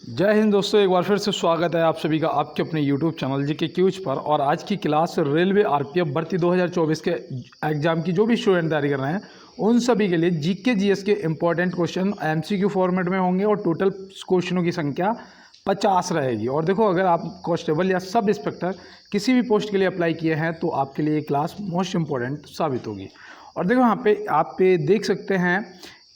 जय हिंद दोस्तों, एक बार फिर से स्वागत है आप सभी का आपके अपने YouTube चैनल जी के क्यूज पर। और आज की क्लास रेलवे आरपीएफ भर्ती 2024 के एग्जाम की जो भी स्टूडेंट तैयारी कर रहे हैं उन सभी के लिए जीके जीएस के इंपॉर्टेंट क्वेश्चन एमसीक्यू फॉर्मेट में होंगे और टोटल क्वेश्चनों की संख्या 50 रहेगी। और देखो, अगर आप कांस्टेबल या सब इंस्पेक्टर किसी भी पोस्ट के लिए अप्लाई किए हैं तो आपके लिए ये क्लास मोस्ट इंपॉर्टेंट साबित होगी। और देखो, यहाँ पे आप देख सकते हैं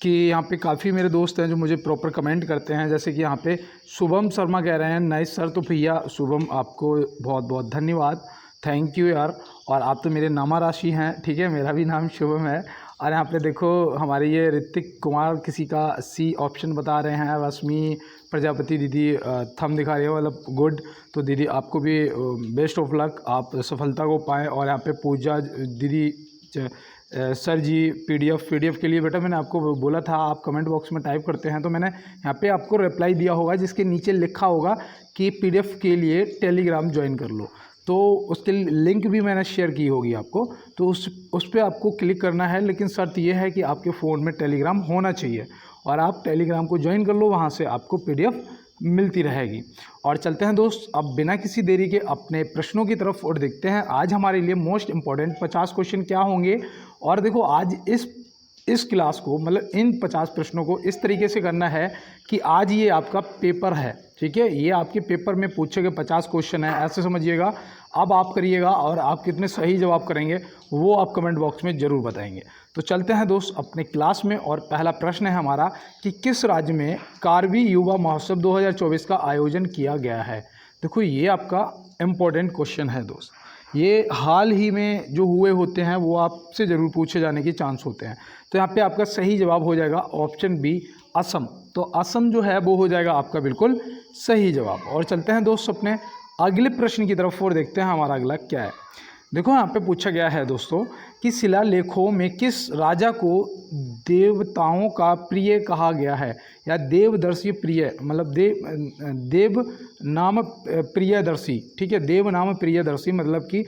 कि यहाँ पे काफ़ी मेरे दोस्त हैं जो मुझे प्रॉपर कमेंट करते हैं। जैसे कि यहाँ पे शुभम शर्मा कह रहे हैं नाइस सर। तो भैया शुभम, आपको बहुत बहुत धन्यवाद, थैंक यू यार। और आप तो मेरे नामा राशि हैं, ठीक है, मेरा भी नाम शुभम है। और यहाँ पे देखो, हमारे ये ऋतिक कुमार किसी का सी ऑप्शन बता रहे हैं। रश्मि प्रजापति दीदी थंब दिखा रही है, मतलब गुड। तो दीदी आपको भी बेस्ट ऑफ लक, आप सफलता को पाएँ। और यहाँ पे पूजा दीदी सर जी पीडीएफ के लिए बेटा मैंने आपको बोला था, आप कमेंट बॉक्स में टाइप करते हैं तो मैंने यहाँ पे आपको रिप्लाई दिया होगा जिसके नीचे लिखा होगा कि पीडीएफ के लिए टेलीग्राम ज्वाइन कर लो। तो उसके लिंक भी मैंने शेयर की होगी आपको, तो उस पर आपको क्लिक करना है। लेकिन शर्त यह है कि आपके फ़ोन में टेलीग्राम होना चाहिए और आप टेलीग्राम को ज्वाइन कर लो, वहाँ से आपको पीडीएफ मिलती रहेगी। और चलते हैं दोस्त, अब बिना किसी देरी के अपने प्रश्नों की तरफ और देखते हैं आज हमारे लिए मोस्ट इंपॉर्टेंट 50 क्वेश्चन क्या होंगे। और देखो, आज इस क्लास को, मतलब इन 50 प्रश्नों को इस तरीके से करना है कि आज ये आपका पेपर है, ठीक है, ये आपके पेपर में पूछे गए 50 क्वेश्चन है, ऐसे समझिएगा। अब आप करिएगा और आप कितने सही जवाब करेंगे वो आप कमेंट बॉक्स में ज़रूर बताएंगे। तो चलते हैं दोस्त अपने क्लास में। और पहला प्रश्न है हमारा कि किस राज्य में कारवी युवा महोत्सव 2024 का आयोजन किया गया है। देखो, ये आपका इम्पोर्टेंट क्वेश्चन है दोस्त। ये हाल ही में जो हुए होते हैं वो आपसे ज़रूर पूछे जाने के चांस होते हैं। तो यहाँ पे आपका सही जवाब हो जाएगा ऑप्शन बी, असम। तो असम जो है वो हो जाएगा आपका बिल्कुल सही जवाब। और चलते हैं दोस्त अपने अगले प्रश्न की तरफ और देखते हैं हमारा अगला क्या है। देखो, यहाँ पे पूछा गया है दोस्तों कि शिलालेखों में किस राजा को देवताओं का प्रिय कहा गया है, या देवदर्शी प्रिय, मतलब देव नाम प्रियदर्शी, ठीक है, देव नाम प्रियदर्शी, मतलब कि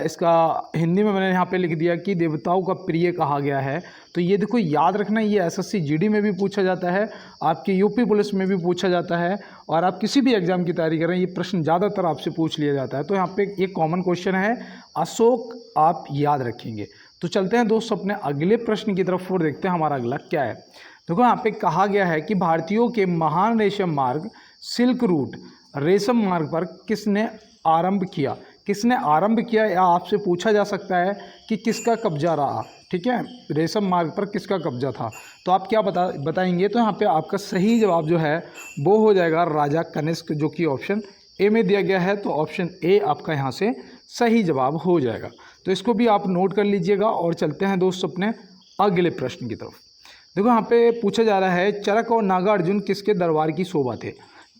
इसका हिंदी में मैंने यहाँ पे लिख दिया कि देवताओं का प्रिय कहा गया है। तो ये देखो, याद रखना, ये एसएससी जीडी में भी पूछा जाता है, आपके यूपी पुलिस में भी पूछा जाता है, और आप किसी भी एग्जाम की तैयारी कर रहे हैं ये प्रश्न ज़्यादातर आपसे पूछ लिया जाता है। तो यहाँ पे एक कॉमन क्वेश्चन है अशोक, आप याद रखेंगे। तो चलते हैं दोस्त अपने अगले प्रश्न की तरफ और देखते हैं हमारा अगला क्या है। देखो, यहाँ पे कहा गया है कि भारतीयों के महान रेशम मार्ग सिल्क रूट रेशम मार्ग पर किसने आरंभ किया। किसने आरंभ किया, या आपसे पूछा जा सकता है कि किसका कब्जा रहा, ठीक है, रेशम मार्ग पर किसका कब्जा था। तो आप क्या बताएंगे। तो यहाँ पे आपका सही जवाब जो है वो हो जाएगा राजा कनिष्क, जो कि ऑप्शन ए में दिया गया है। तो ऑप्शन ए आपका यहाँ से सही जवाब हो जाएगा। तो इसको भी आप नोट कर लीजिएगा। और चलते हैं दोस्त अपने अगले प्रश्न की तरफ। देखो, यहाँ पे पूछा जा रहा है चरक और नागार्जुन किसके दरबार की शोभा थे।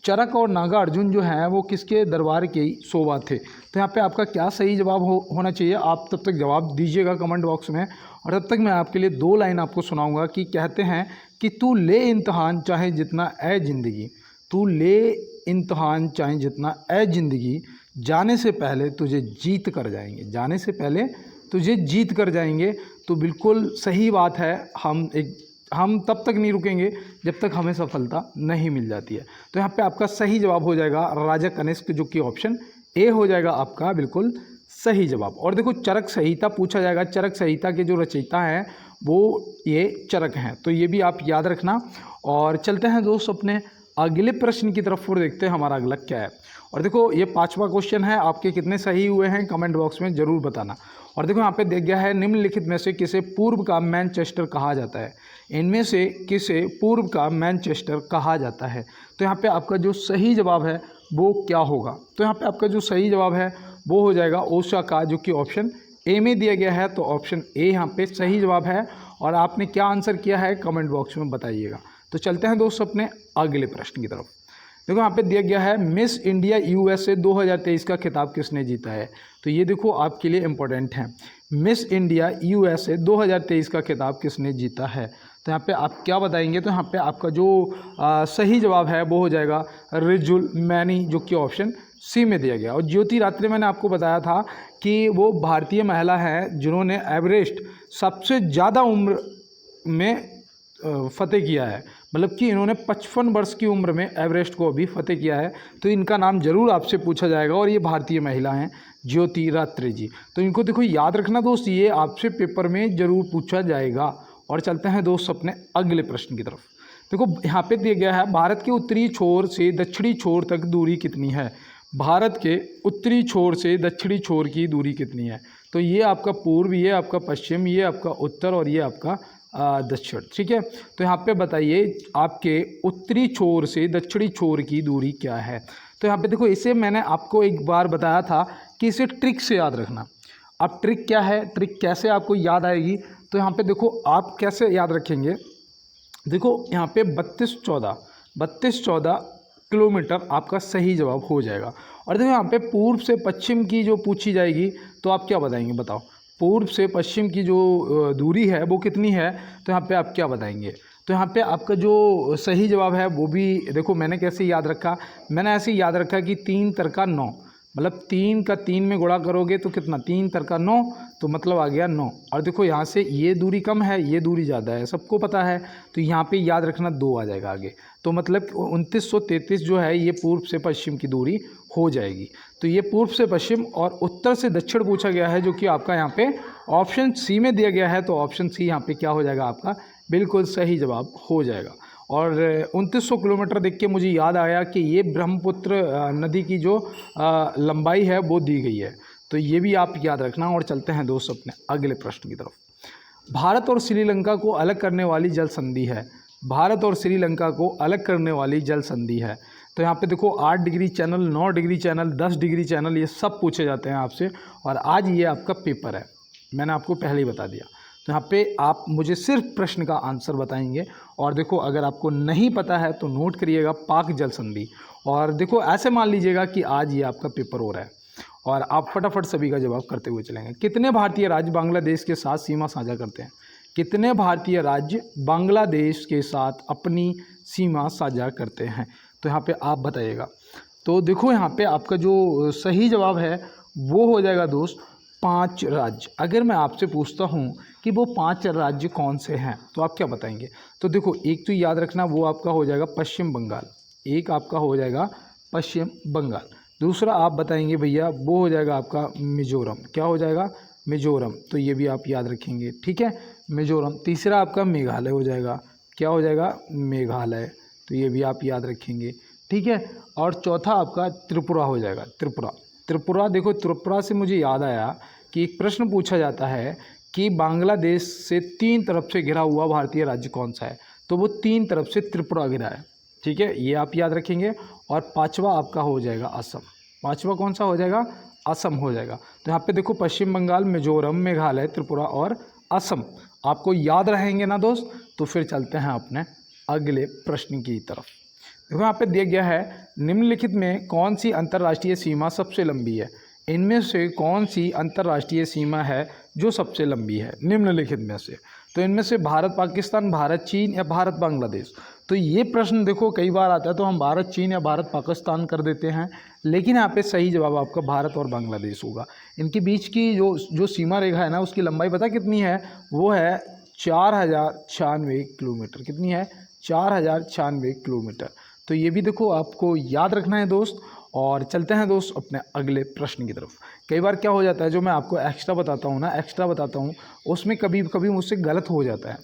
चरक और नागार्जुन जो हैं वो किसके दरबार की शोभा थे। तो यहाँ पे आपका क्या सही जवाब होना चाहिए, आप तब तक जवाब दीजिएगा कमेंट बॉक्स में। और तब तक मैं आपके लिए 2 लाइन आपको सुनाऊंगा कि कहते हैं कि तू ले इम्तहान चाहे जितना ए ज़िंदगी, तू ले इम्तहान चाहे जितना ए ज़िंदगी, जाने से पहले तुझे जीत कर जाएंगे, जाने से पहले तुझे जीत कर जाएंगे। तो बिल्कुल सही बात है, हम तब तक नहीं रुकेंगे जब तक हमें सफलता नहीं मिल जाती है। तो यहाँ पे आपका सही जवाब हो जाएगा राजा कनिष्क, जो कि ऑप्शन ए हो जाएगा आपका बिल्कुल सही जवाब। और देखो, चरक संहिता पूछा जाएगा, चरक संहिता के जो रचयिता हैं वो ये चरक हैं, तो ये भी आप याद रखना। और चलते हैं दोस्त अपने अगले प्रश्न की तरफ और देखते हैं हमारा अगला क्या है। और देखो, ये 5वां क्वेश्चन है, आपके कितने सही हुए हैं कमेंट बॉक्स में ज़रूर बताना। और देखो, यहाँ पे दिया गया है निम्नलिखित में से किसे पूर्व का मैनचेस्टर कहा जाता है। इनमें से किसे पूर्व का मैनचेस्टर कहा जाता है। तो यहाँ पे आपका जो सही जवाब है वो क्या होगा। तो यहाँ पे आपका जो सही जवाब है वो हो जाएगा ओसाका, जो कि ऑप्शन ए में दिया गया है। तो ऑप्शन ए यहाँ पे सही जवाब है। और आपने क्या आंसर किया है कमेंट बॉक्स में बताइएगा। तो चलते हैं दोस्त अपने अगले प्रश्न की तरफ। देखो, यहाँ पे दिया गया है मिस इंडिया यूएसए 2023 का खिताब किसने जीता है। तो ये देखो आपके लिए इम्पोर्टेंट है, मिस इंडिया यूएसए 2023 का खिताब किसने जीता है। तो यहाँ पे आप क्या बताएंगे। तो यहाँ पे आपका जो सही जवाब है वो हो जाएगा रिजुल मैनी, जो कि ऑप्शन सी में दिया गया। और ज्योति रात्रे मैंने आपको बताया था कि वो भारतीय महिला है जिन्होंने एवरेस्ट सबसे ज़्यादा उम्र में फतेह किया है, मतलब कि इन्होंने 55 वर्ष की उम्र में एवरेस्ट को अभी फतेह किया है। तो इनका नाम जरूर आपसे पूछा जाएगा और ये भारतीय महिला हैं, ज्योतिरात्रे जी। तो इनको देखो याद रखना दोस्त, ये आपसे पेपर में जरूर पूछा जाएगा। और चलते हैं दोस्त अपने अगले प्रश्न की तरफ। देखो यहाँ पे दिया गया है, भारत के उत्तरी छोर से दक्षिणी छोर तक दूरी कितनी है। भारत के उत्तरी छोर से दक्षिणी छोर की दूरी कितनी है। तो ये आपका पूर्व, ये आपका पश्चिम, ये आपका उत्तर और ये आपका दक्षिण। ठीक है, तो यहाँ पे बताइए आपके उत्तरी छोर से दक्षिणी छोर की दूरी क्या है। तो यहाँ पे देखो, इसे मैंने आपको एक बार बताया था कि इसे ट्रिक से याद रखना। अब ट्रिक क्या है, ट्रिक कैसे आपको याद आएगी, तो यहाँ पे देखो आप कैसे याद रखेंगे। देखो यहाँ पे 32-14 किलोमीटर आपका सही जवाब हो जाएगा। और देखो यहाँ पे पूर्व से पश्चिम की जो पूछी जाएगी तो आप क्या बताएंगे, बताओ पूर्व से पश्चिम की जो दूरी है वो कितनी है। तो यहाँ पे आप क्या बताएंगे। तो यहाँ पे आपका जो सही जवाब है वो भी देखो मैंने कैसे याद रखा, मैंने ऐसे याद रखा कि 3 तरका 9, मतलब 3 का 3 में गुणा करोगे तो कितना, 3 तरका 9, तो मतलब आ गया 9। और देखो यहाँ से ये दूरी कम है, ये दूरी ज़्यादा है, सबको पता है। तो यहाँ पे याद रखना 2 आ जाएगा आगे। तो मतलब 2933 जो है ये पूर्व से पश्चिम की दूरी हो जाएगी। तो ये पूर्व से पश्चिम और उत्तर से दक्षिण पूछा गया है, जो कि आपका यहाँ पे ऑप्शन सी में दिया गया है। तो ऑप्शन सी यहाँ पे क्या हो जाएगा, आपका बिल्कुल सही जवाब हो जाएगा। और 2900 किलोमीटर देख के मुझे याद आया कि ये ब्रह्मपुत्र नदी की जो लंबाई है वो दी गई है। तो ये भी आप याद रखना। और चलते हैं दोस्त अपने अगले प्रश्न की तरफ। भारत और श्रीलंका को अलग करने वाली जल संधि है। भारत और श्रीलंका को अलग करने वाली जल संधि है। तो यहाँ पे देखो 8 degree channel, 9 degree channel, 10 degree channel, ये सब पूछे जाते हैं आपसे। और आज ये आपका पेपर है, मैंने आपको पहले ही बता दिया। तो यहाँ पे आप मुझे सिर्फ प्रश्न का आंसर बताएंगे। और देखो अगर आपको नहीं पता है तो नोट करिएगा पाक जल संधि। और देखो ऐसे मान लीजिएगा कि आज ये आपका पेपर हो रहा है और आप फटाफट सभी का जवाब करते हुए चलेंगे। कितने भारतीय राज्य बांग्लादेश के साथ सीमा साझा करते हैं। कितने भारतीय राज्य बांग्लादेश के साथ अपनी सीमा साझा करते हैं। तो यहाँ पे आप बताइएगा। तो देखो यहाँ पे आपका जो सही जवाब है वो हो जाएगा दोस्त 5 राज्य। अगर मैं आपसे पूछता हूँ कि वो 5 राज्य कौन से हैं तो आप क्या बताएंगे। तो देखो एक तो याद रखना वो आपका हो जाएगा पश्चिम बंगाल, एक आपका हो जाएगा पश्चिम बंगाल। दूसरा आप बताएंगे भैया वो हो जाएगा आपका मिजोरम, क्या हो जाएगा, मिजोरम। तो ये भी आप याद रखेंगे, ठीक है, मिजोरम। तीसरा आपका मेघालय हो जाएगा, क्या हो जाएगा, मेघालय। तो ये भी आप याद रखेंगे, ठीक है। और चौथा आपका त्रिपुरा हो जाएगा, त्रिपुरा। त्रिपुरा देखो, त्रिपुरा से मुझे याद आया कि एक प्रश्न पूछा जाता है कि बांग्लादेश से 3 तरफ से घिरा हुआ भारतीय राज्य कौन सा है। तो वो 3 तरफ से त्रिपुरा घिरा है, ठीक है, ये आप याद रखेंगे। और 5वां आपका हो जाएगा असम। 5वां कौन सा हो जाएगा, असम हो जाएगा। तो यहाँ पे देखो पश्चिम बंगाल, मिजोरम, मेघालय, त्रिपुरा और असम आपको याद रहेंगे ना दोस्त। तो फिर चलते हैं अपने अगले प्रश्न की तरफ। देखो यहाँ पे दिया गया है, निम्नलिखित में कौन सी अंतर्राष्ट्रीय सीमा सबसे लंबी है। इनमें से कौन सी अंतर्राष्ट्रीय सीमा है जो सबसे लंबी है निम्नलिखित में से। तो इनमें से भारत पाकिस्तान, भारत चीन या भारत बांग्लादेश। तो ये प्रश्न देखो कई बार आता है तो हम भारत चीन या भारत पाकिस्तान कर देते हैं, लेकिन यहाँ पे सही जवाब आपका भारत और बांग्लादेश होगा। इनके बीच की जो सीमा रेखा है ना, उसकी लंबाई पता कितनी है, वो है 4096 किलोमीटर। कितनी है, 4096 किलोमीटर। तो ये भी देखो आपको याद रखना है दोस्त। और चलते हैं दोस्त अपने अगले प्रश्न की तरफ। कई बार क्या हो जाता है, जो मैं आपको एक्स्ट्रा बताता हूँ उसमें कभी कभी मुझसे गलत हो जाता है।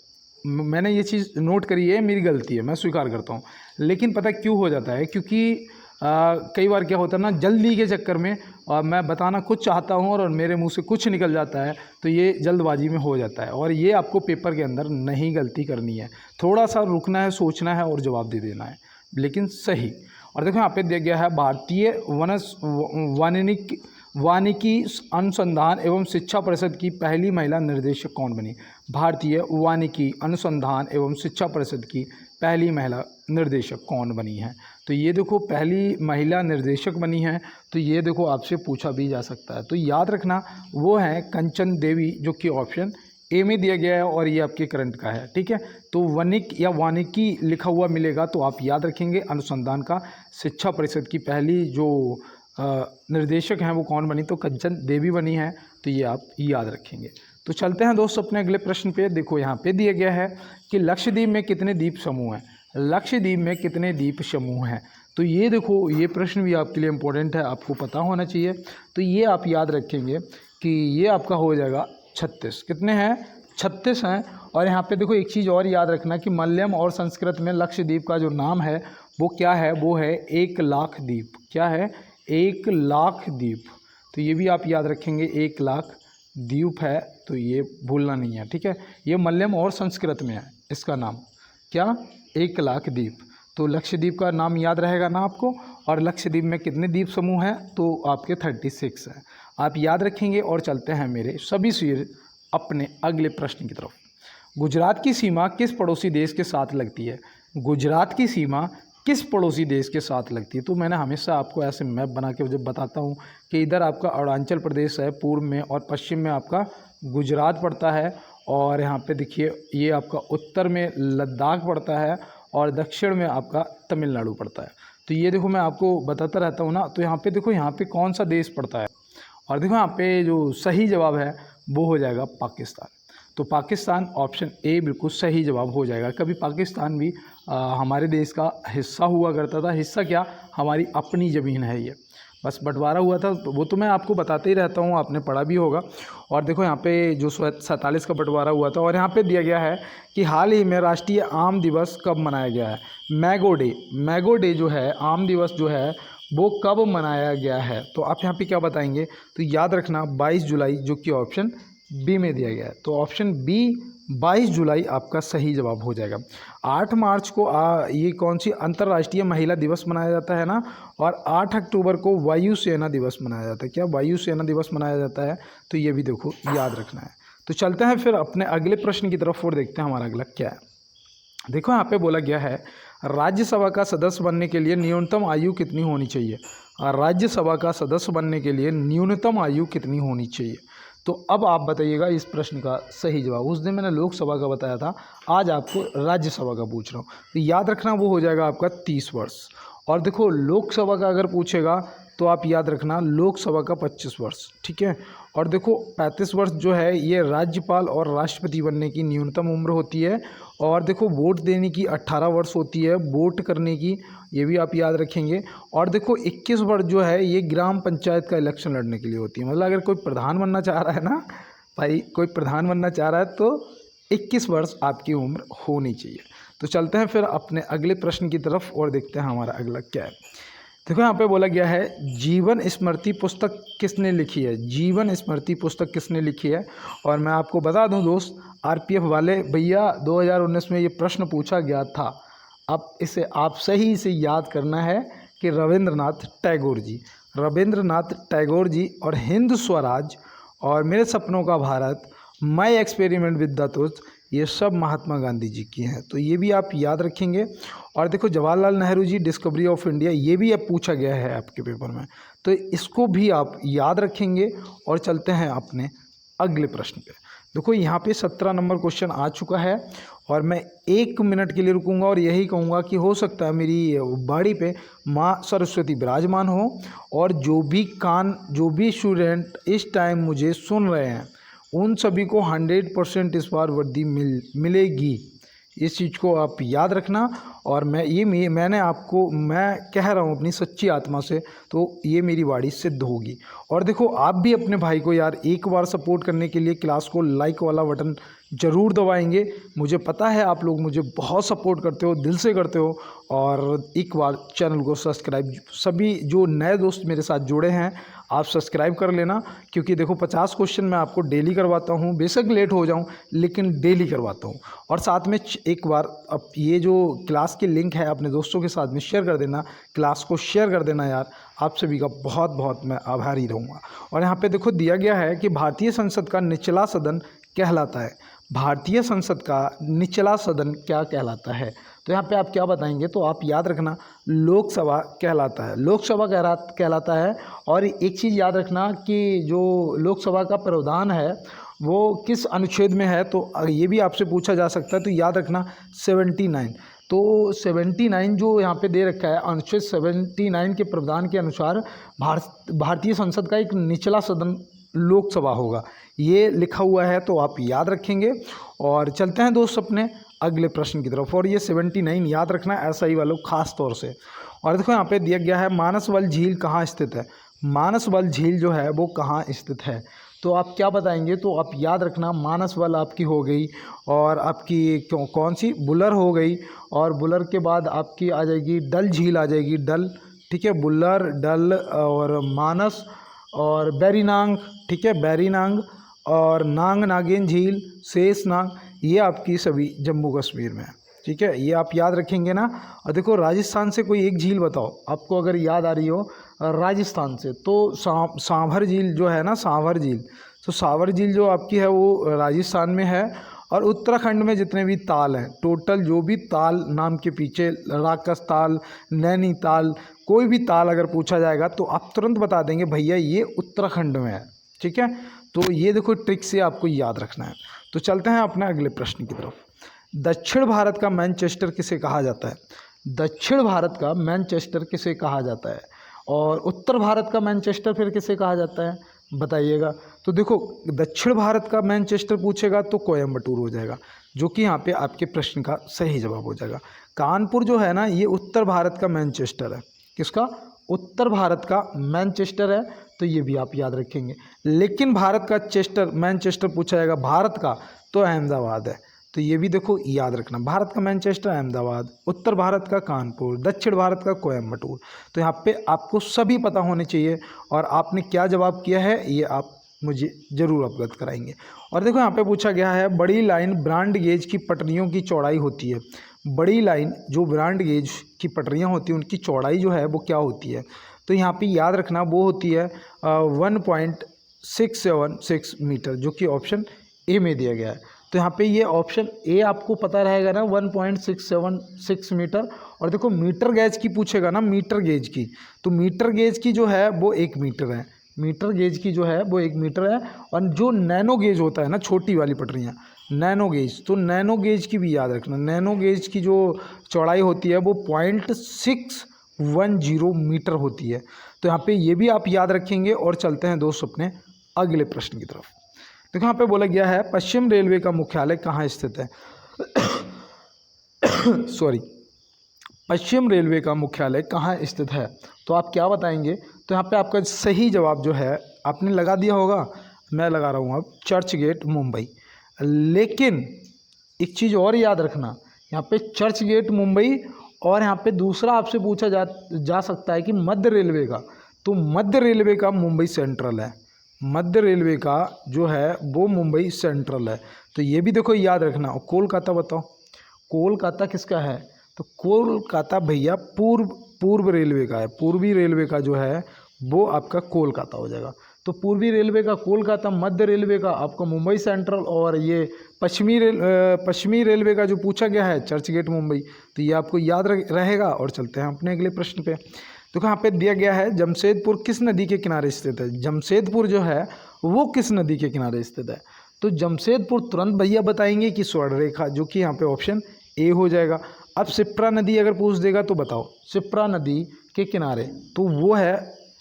मैंने ये चीज़ नोट करी है, मेरी गलती है, मैं स्वीकार करता हूँ। लेकिन पता क्यों हो जाता है, क्योंकि कई बार क्या होता है ना, जल्दी के चक्कर में मैं बताना कुछ चाहता हूँ और मेरे मुंह से कुछ निकल जाता है, तो ये जल्दबाजी में हो जाता है। और ये आपको पेपर के अंदर नहीं गलती करनी है, थोड़ा सा रुकना है, सोचना है और जवाब दे देना है, लेकिन सही। और देखो यहाँ पे दिया गया है, भारतीय वानिकी अनुसंधान एवं शिक्षा परिषद की पहली महिला निर्देशक कौन बनी। भारतीय वानिकी अनुसंधान एवं शिक्षा परिषद की पहली महिला निर्देशक कौन बनी है। तो ये देखो पहली महिला निर्देशक बनी है। तो ये देखो आपसे पूछा भी जा सकता है, तो याद रखना वो है कंचन देवी, जो कि ऑप्शन ए में दिया गया है और ये आपके करंट का है, ठीक है। तो वनिक या वानिकी लिखा हुआ मिलेगा तो आप याद रखेंगे अनुसंधान का। शिक्षा परिषद की पहली जो निर्देशक हैं वो कौन बनी, तो कंचन देवी बनी है। तो ये आप याद रखेंगे। तो चलते हैं दोस्त अपने अगले प्रश्न पे। देखो यहाँ पे दिया गया है कि लक्षद्वीप में कितने द्वीप समूह हैं। लक्षद्वीप में कितने द्वीप समूह हैं? तो ये देखो, ये प्रश्न भी आपके लिए इम्पोर्टेंट है, आपको पता होना चाहिए। तो ये आप याद रखेंगे कि ये आपका हो जाएगा 36। कितने हैं? 36 हैं। और यहाँ पे देखो एक चीज़ और याद रखना कि मलयालम और संस्कृत में लक्षद्वीप का जो नाम है वो क्या है? वो है 1 लाख द्वीप। क्या है? 1 लाख द्वीप। तो ये भी आप याद रखेंगे, 1 लाख द्वीप है, तो ये भूलना नहीं है, ठीक है। ये मलयालम और संस्कृत में है इसका नाम, क्या? 1 लाख द्वीप। तो लक्षद्वीप का नाम याद रहेगा ना आपको। और लक्षद्वीप में कितने द्वीप समूह हैं? तो आपके 36 हैं, आप याद रखेंगे। और चलते हैं मेरे सभी सूर्य अपने अगले प्रश्न की तरफ। गुजरात की सीमा किस पड़ोसी देश के साथ लगती है? गुजरात की सीमा किस पड़ोसी देश के साथ लगती है? तो मैंने हमेशा आपको ऐसे मैप बना के जब बताता हूँ कि इधर आपका अरुणाचल प्रदेश है पूर्व में, और पश्चिम में आपका गुजरात पड़ता है, और यहाँ पे देखिए ये आपका उत्तर में लद्दाख पड़ता है, और दक्षिण में आपका तमिलनाडु पड़ता है। तो ये देखो मैं आपको बताता रहता हूँ ना। तो यहाँ पे देखो, यहाँ पे कौन सा देश पड़ता है, और देखो यहाँ पे जो सही जवाब है वो हो जाएगा पाकिस्तान। तो पाकिस्तान ऑप्शन ए बिल्कुल सही जवाब हो जाएगा। कभी पाकिस्तान भी हमारे देश का हिस्सा हुआ करता था। हिस्सा क्या, हमारी अपनी ज़मीन है ये, बस बंटवारा हुआ था। वो तो मैं आपको बताते ही रहता हूँ, आपने पढ़ा भी होगा। और देखो यहाँ पे जो 47 का बंटवारा हुआ था, और यहाँ पे दिया गया है कि हाल ही में राष्ट्रीय आम दिवस कब मनाया गया है? Mango day. मैंगो डे जो है, आम दिवस जो है, वो कब मनाया गया है? तो आप यहाँ पे क्या बताएंगे? तो याद रखना 22 जुलाई, जो कि ऑप्शन बी में दिया गया है। तो ऑप्शन बी 22 जुलाई आपका सही जवाब हो जाएगा। 8 मार्च को ये कौन सी अंतर्राष्ट्रीय महिला दिवस मनाया जाता है ना, और 8 अक्टूबर को वायुसेना दिवस मनाया जाता है। क्या वायुसेना दिवस मनाया जाता है? तो ये भी देखो याद रखना है। तो चलते हैं फिर अपने अगले प्रश्न की तरफ और देखते हैं हमारा अगला क्या है। देखो यहाँ पे बोला गया है राज्यसभा का सदस्य बनने के लिए न्यूनतम आयु कितनी होनी चाहिए? राज्यसभा का सदस्य बनने के लिए न्यूनतम आयु कितनी होनी चाहिए? तो अब आप बताइएगा इस प्रश्न का सही जवाब। उस दिन मैंने लोकसभा का बताया था, आज आपको राज्यसभा का पूछ रहा हूँ। तो याद रखना वो हो जाएगा आपका 30 वर्ष। और देखो लोकसभा का अगर पूछेगा तो आप याद रखना लोकसभा का 25 वर्ष, ठीक है। और देखो 35 वर्ष जो है ये राज्यपाल और राष्ट्रपति बनने की न्यूनतम उम्र होती है। और देखो वोट देने की 18 वर्ष होती है, वोट करने की, ये भी आप याद रखेंगे। और देखो 21 वर्ष जो है ये ग्राम पंचायत का इलेक्शन लड़ने के लिए होती है। मतलब अगर कोई प्रधान बनना चाह रहा है ना भाई, कोई प्रधान बनना चाह रहा है तो 21 वर्ष आपकी उम्र होनी चाहिए। तो चलते हैं फिर अपने अगले प्रश्न की तरफ और देखते हैं हमारा अगला क्या है। देखो यहाँ पे बोला गया है जीवन स्मृति पुस्तक किसने लिखी है? जीवन स्मृति पुस्तक किसने लिखी है? और मैं आपको बता दूं दोस्त, आरपीएफ वाले भैया 2019 में ये प्रश्न पूछा गया था। अब इसे आप सही से याद करना है कि रविंद्रनाथ टैगोर जी। रविंद्रनाथ टैगोर जी। और हिंद स्वराज और मेरे सपनों का Bharat, my experiment with the तुझ, ये सब महात्मा गांधी जी की हैं। तो ये भी आप याद रखेंगे। और देखो Jawaharlal Nehru ji discovery of India, ये भी अब पूछा गया है आपके पेपर में, तो इसको भी आप याद रखेंगे। और चलते हैं अपने अगले प्रश्न पे। देखो यहाँ पे 17 नंबर क्वेश्चन आ चुका है, और मैं 1 मिनट के लिए रुकूंगा और यही कहूँगा कि हो सकता है मेरी बाड़ी पे माँ सरस्वती विराजमान हो, और जो भी स्टूडेंट इस टाइम मुझे सुन रहे हैं उन सभी को 100% इस बार वर्दी मिलेगी। इस चीज़ को आप याद रखना। और मैंने आपको, मैं कह रहा हूँ अपनी सच्ची आत्मा से, तो ये मेरी वाणी सिद्ध होगी। और देखो आप भी अपने भाई को यार एक बार सपोर्ट करने के लिए क्लास को लाइक वाला बटन ज़रूर दबाएंगे। मुझे पता है आप लोग मुझे बहुत सपोर्ट करते हो, दिल से करते हो। और एक बार चैनल को सब्सक्राइब, सभी जो नए दोस्त मेरे साथ जुड़े हैं आप सब्सक्राइब कर लेना, क्योंकि देखो 50 क्वेश्चन मैं आपको डेली करवाता हूँ। बेशक लेट हो जाऊँ लेकिन डेली करवाता हूँ। और साथ में एक बार अब ये जो क्लास की लिंक है अपने दोस्तों के साथ में शेयर कर देना, क्लास को शेयर कर देना यार। आप सभी का बहुत बहुत मैं आभारी रहूँगा। और यहाँ पे देखो दिया गया है कि भारतीय संसद का निचला सदन कहलाता है। भारतीय संसद का निचला सदन क्या कहलाता है? तो यहाँ पे आप क्या बताएंगे? तो आप याद रखना लोकसभा कहलाता है। लोकसभा कहलाता है। और एक चीज़ याद रखना कि जो लोकसभा का प्रावधान है वो किस अनुच्छेद में है, तो ये भी आपसे पूछा जा सकता है। तो याद रखना 79। तो 79 जो यहाँ पे दे रखा है, अनुच्छेद 79 के प्रावधान के अनुसार भारतीय संसद का एक निचला सदन लोकसभा होगा, ये लिखा हुआ है। तो आप याद रखेंगे। और चलते हैं दोस्त अपने अगले प्रश्न की तरफ। और ये 79 याद रखना ऐसा ही वालों खास तौर से। और देखो यहाँ पे दिया गया है मानसबल झील कहाँ स्थित है। मानसबल झील जो है वो कहाँ स्थित है, तो आप क्या बताएंगे, तो आप याद रखना मानसबल आपकी हो गई, और आपकी कौन सी बुलर हो गई, और बुलर के बाद आपकी आ जाएगी डल झील आ जाएगी, डल, ठीक है, बुलर, डल और मानस और बैरीनांग, ठीक है, बैरीनांग और नांग नागिन झील, शेषनाग, ये आपकी सभी जम्मू कश्मीर में है, ठीक है, ये आप याद रखेंगे ना। और देखो राजस्थान से कोई एक झील बताओ आपको अगर याद आ रही हो राजस्थान से, तो सांभर झील जो है ना, सांभर झील, तो सांभर झील जो आपकी है वो राजस्थान में है। और उत्तराखंड में जितने भी ताल हैं, टोटल जो भी ताल नाम के पीछे, राकस ताल, नैनीताल, कोई भी ताल अगर पूछा जाएगा तो आप तुरंत बता देंगे भैया ये उत्तराखंड में है, ठीक है। तो ये देखो ट्रिक से आपको याद रखना है। तो चलते हैं अपने अगले प्रश्न की तरफ। दक्षिण भारत का मैनचेस्टर किसे कहा जाता है। दक्षिण भारत का मैनचेस्टर किसे कहा जाता है, और उत्तर भारत का मैनचेस्टर फिर किसे कहा जाता है, बताइएगा। तो देखो दक्षिण भारत का मैनचेस्टर पूछेगा तो कोयम्बटूर हो जाएगा, जो कि यहाँ पे आपके प्रश्न का सही जवाब हो जाएगा। कानपुर जो है ना, ये उत्तर भारत का मैनचेस्टर है। किसका, उत्तर भारत का मैनचेस्टर है, तो ये भी आप याद रखेंगे। लेकिन भारत का मैनचेस्टर पूछा जाएगा भारत का, तो अहमदाबाद है, तो ये भी देखो याद रखना, भारत का मैनचेस्टर अहमदाबाद, उत्तर भारत का कानपुर, दक्षिण भारत का कोयम्बटूर। तो यहाँ पे आपको सभी पता होने चाहिए, और आपने क्या जवाब किया है ये आप मुझे ज़रूर अवगत कराएंगे। और देखो यहाँ पे पूछा गया है बड़ी लाइन ब्रॉड गेज की पटरियों की चौड़ाई होती है। बड़ी लाइन जो ब्रॉड गेज की पटरियाँ होती हैं उनकी चौड़ाई जो है वो क्या होती है, तो यहाँ पे याद रखना वो होती है 1.676 मीटर, जो कि ऑप्शन ए में दिया गया है। तो यहाँ पे ये ऑप्शन ए आपको पता रहेगा ना, 1.676 मीटर। और देखो मीटर गेज की पूछेगा ना, मीटर गेज की, तो मीटर गेज की जो है वो 1 मीटर है, मीटर गेज की जो है वो 1 मीटर है। और जो नैनो गेज होता है ना, छोटी वाली पटरियाँ, नैनो गेज, तो नैनो गेज की भी याद रखना, नैनो गेज की जो चौड़ाई होती है वो 0.610 मीटर होती है। तो यहाँ पे ये भी आप याद रखेंगे। और चलते हैं दोस्त अपने अगले प्रश्न की तरफ। देखो यहाँ पे बोला गया है पश्चिम रेलवे का मुख्यालय कहाँ स्थित है। सॉरी, पश्चिम रेलवे का मुख्यालय कहाँ स्थित है, तो आप क्या बताएंगे। तो यहाँ पे आपका सही जवाब जो है आपने लगा दिया होगा, मैं लगा रहा हूँ अब, चर्च गेट मुंबई। लेकिन एक चीज़ और याद रखना, यहाँ पे चर्च गेट मुंबई, और यहाँ पे दूसरा आपसे पूछा जा सकता है कि मध्य रेलवे का, तो मध्य रेलवे का मुंबई सेंट्रल है, मध्य रेलवे का जो है वो मुंबई सेंट्रल है। तो ये भी देखो याद रखना। और कोलकाता बताओ, कोलकाता किसका है, तो कोलकाता भैया पूर्व रेलवे का है, पूर्वी रेलवे का जो है वो आपका कोलकाता हो जाएगा। तो पूर्वी रेलवे का कोलकाता, मध्य रेलवे का आपका मुंबई सेंट्रल, और ये पश्चिमी रेलवे का जो पूछा गया है चर्च गेट मुंबई। तो ये आपको याद रहेगा। और चलते हैं अपने अगले प्रश्न पे। तो यहाँ पे दिया गया है जमशेदपुर किस नदी के किनारे स्थित है। जमशेदपुर जो है वो किस नदी के किनारे स्थित है, तो जमशेदपुर तुरंत भैया बताएंगे कि स्वर्णरेखा, जो कि यहाँ पे ऑप्शन ए हो जाएगा। अब शिप्रा नदी अगर पूछ देगा तो बताओ, शिप्रा नदी के किनारे, तो वो है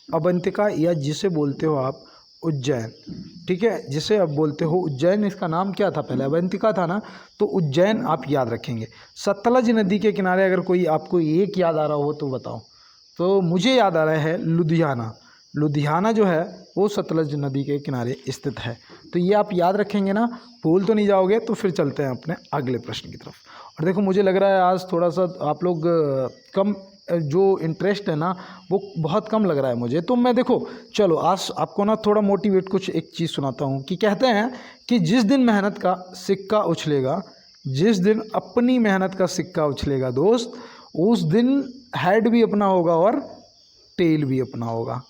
अवंतिका, या जिसे बोलते हो आप उज्जैन, ठीक है, जिसे आप बोलते हो उज्जैन। इसका नाम क्या था पहले, अवंतिका था ना, तो उज्जैन आप याद रखेंगे। सतलज नदी के किनारे अगर कोई आपको एक याद आ रहा हो तो बताओ, तो मुझे याद आ रहा है लुधियाना। लुधियाना जो है वो सतलज नदी के किनारे स्थित है। तो ये आप याद रखेंगे ना, भूल तो नहीं जाओगे। तो फिर चलते हैं अपने अगले प्रश्न की तरफ। और देखो मुझे लग रहा है आज थोड़ा सा आप लोग कम, जो इंटरेस्ट है ना वो बहुत कम लग रहा है मुझे। तो मैं देखो चलो आज आपको ना थोड़ा मोटिवेट कुछ एक चीज़ सुनाता हूँ कि कहते हैं कि जिस दिन मेहनत का सिक्का उछलेगा, जिस दिन अपनी मेहनत का सिक्का उछलेगा दोस्त, उस दिन हेड भी अपना होगा और टेल भी अपना होगा।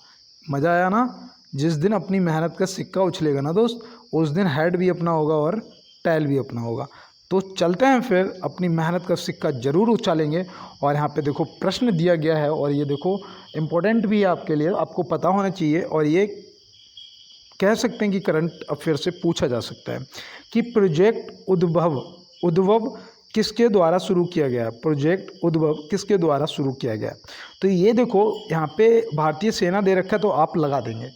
मज़ा आया ना। जिस दिन अपनी मेहनत का सिक्का उछलेगा ना दोस्त, उस दिन हेड भी अपना होगा और टेल भी अपना होगा। तो चलते हैं फिर अपनी मेहनत का सिक्का ज़रूर उछालेंगे। और यहाँ पे देखो प्रश्न दिया गया है, और ये देखो इम्पोर्टेंट भी है आपके लिए, आपको पता होना चाहिए। और ये कह सकते हैं कि करंट अफेयर से पूछा जा सकता है कि प्रोजेक्ट उद्भव किसके द्वारा शुरू किया गया। प्रोजेक्ट उद्भव किसके द्वारा शुरू किया गया। तो ये देखो यहाँ पे भारतीय सेना दे रखा है, तो आप लगा देंगे,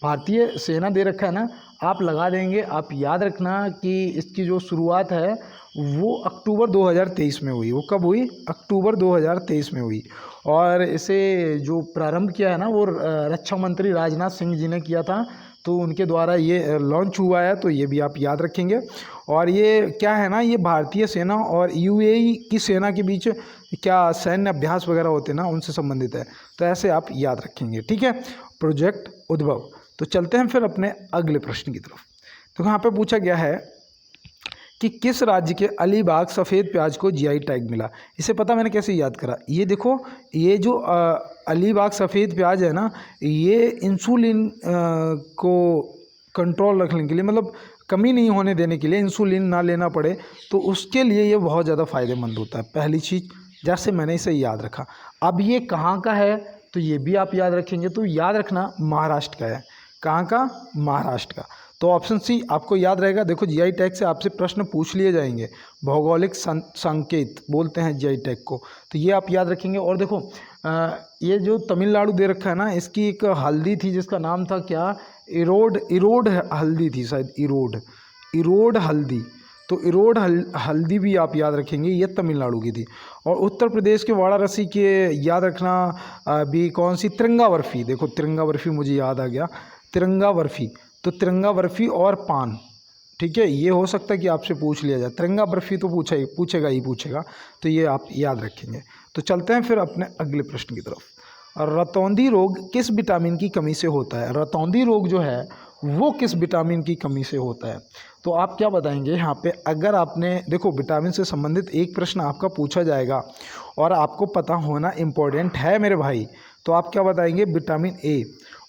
भारतीय सेना दे रखा है ना, आप लगा देंगे। आप याद रखना कि इसकी जो शुरुआत है वो अक्टूबर 2023 में हुई। वो कब हुई? अक्टूबर 2023 में हुई। और इसे जो प्रारंभ किया है ना वो रक्षा मंत्री राजनाथ सिंह जी ने किया था, तो उनके द्वारा ये लॉन्च हुआ है, तो ये भी आप याद रखेंगे। और ये क्या है ना, ये भारतीय सेना और यूएई की सेना के बीच क्या सैन्य अभ्यास वगैरह होते हैं ना, उनसे संबंधित है, तो ऐसे आप याद रखेंगे, ठीक है। प्रोजेक्ट उद्भव। तो चलते हैं फिर अपने अगले प्रश्न की तरफ। तो यहाँ पे पूछा गया है कि किस राज्य के अलीबाग सफ़ेद प्याज को जीआई टैग मिला। इसे पता मैंने कैसे याद करा, ये देखो, ये जो अलीबाग सफ़ेद प्याज है ना, ये इंसुलिन को कंट्रोल रखने के लिए, मतलब कमी नहीं होने देने के लिए, इंसुलिन ना लेना पड़े, तो उसके लिए ये बहुत ज़्यादा फ़ायदेमंद होता है। पहली चीज़, जैसे मैंने इसे याद रखा। अब ये कहाँ का है, तो ये भी आप याद रखेंगे। तो याद रखना महाराष्ट्र का है। कहाँ का? महाराष्ट्र का। तो ऑप्शन सी आपको याद रहेगा। देखो, जीआई टैग से आपसे प्रश्न पूछ लिए जाएंगे, भौगोलिक संकेत बोलते हैं जीआई टैग को, तो ये आप याद रखेंगे। और देखो, ये जो तमिलनाडु दे रखा है ना, इसकी एक हल्दी थी जिसका नाम था क्या, इरोड हल्दी थी शायद, इरोड हल्दी। तो इरोड हल्दी भी आप याद रखेंगे, ये तमिलनाडु की थी। और उत्तर प्रदेश के वाराणसी के याद रखना भी कौन सी, तिरंगा बर्फ़ी। देखो, तिरंगा बर्फ़ी मुझे याद आ गया, तिरंगा बर्फ़ी। तो तिरंगा बर्फ़ी और पान, ठीक है, ये हो सकता है कि आपसे पूछ लिया जाए। तिरंगा बर्फ़ी तो पूछेगा, तो ये आप याद रखेंगे। तो चलते हैं फिर अपने अगले प्रश्न की तरफ। रतौंधी रोग किस विटामिन की कमी से होता है? रतौंधी रोग जो है वो किस विटामिन की कमी से होता है? तो आप क्या बताएंगे यहाँ पे? अगर आपने देखो, विटामिन से संबंधित एक प्रश्न आपका पूछा जाएगा और आपको पता होना इम्पोर्टेंट है मेरे भाई, तो आप क्या बताएंगे? Vitamin A.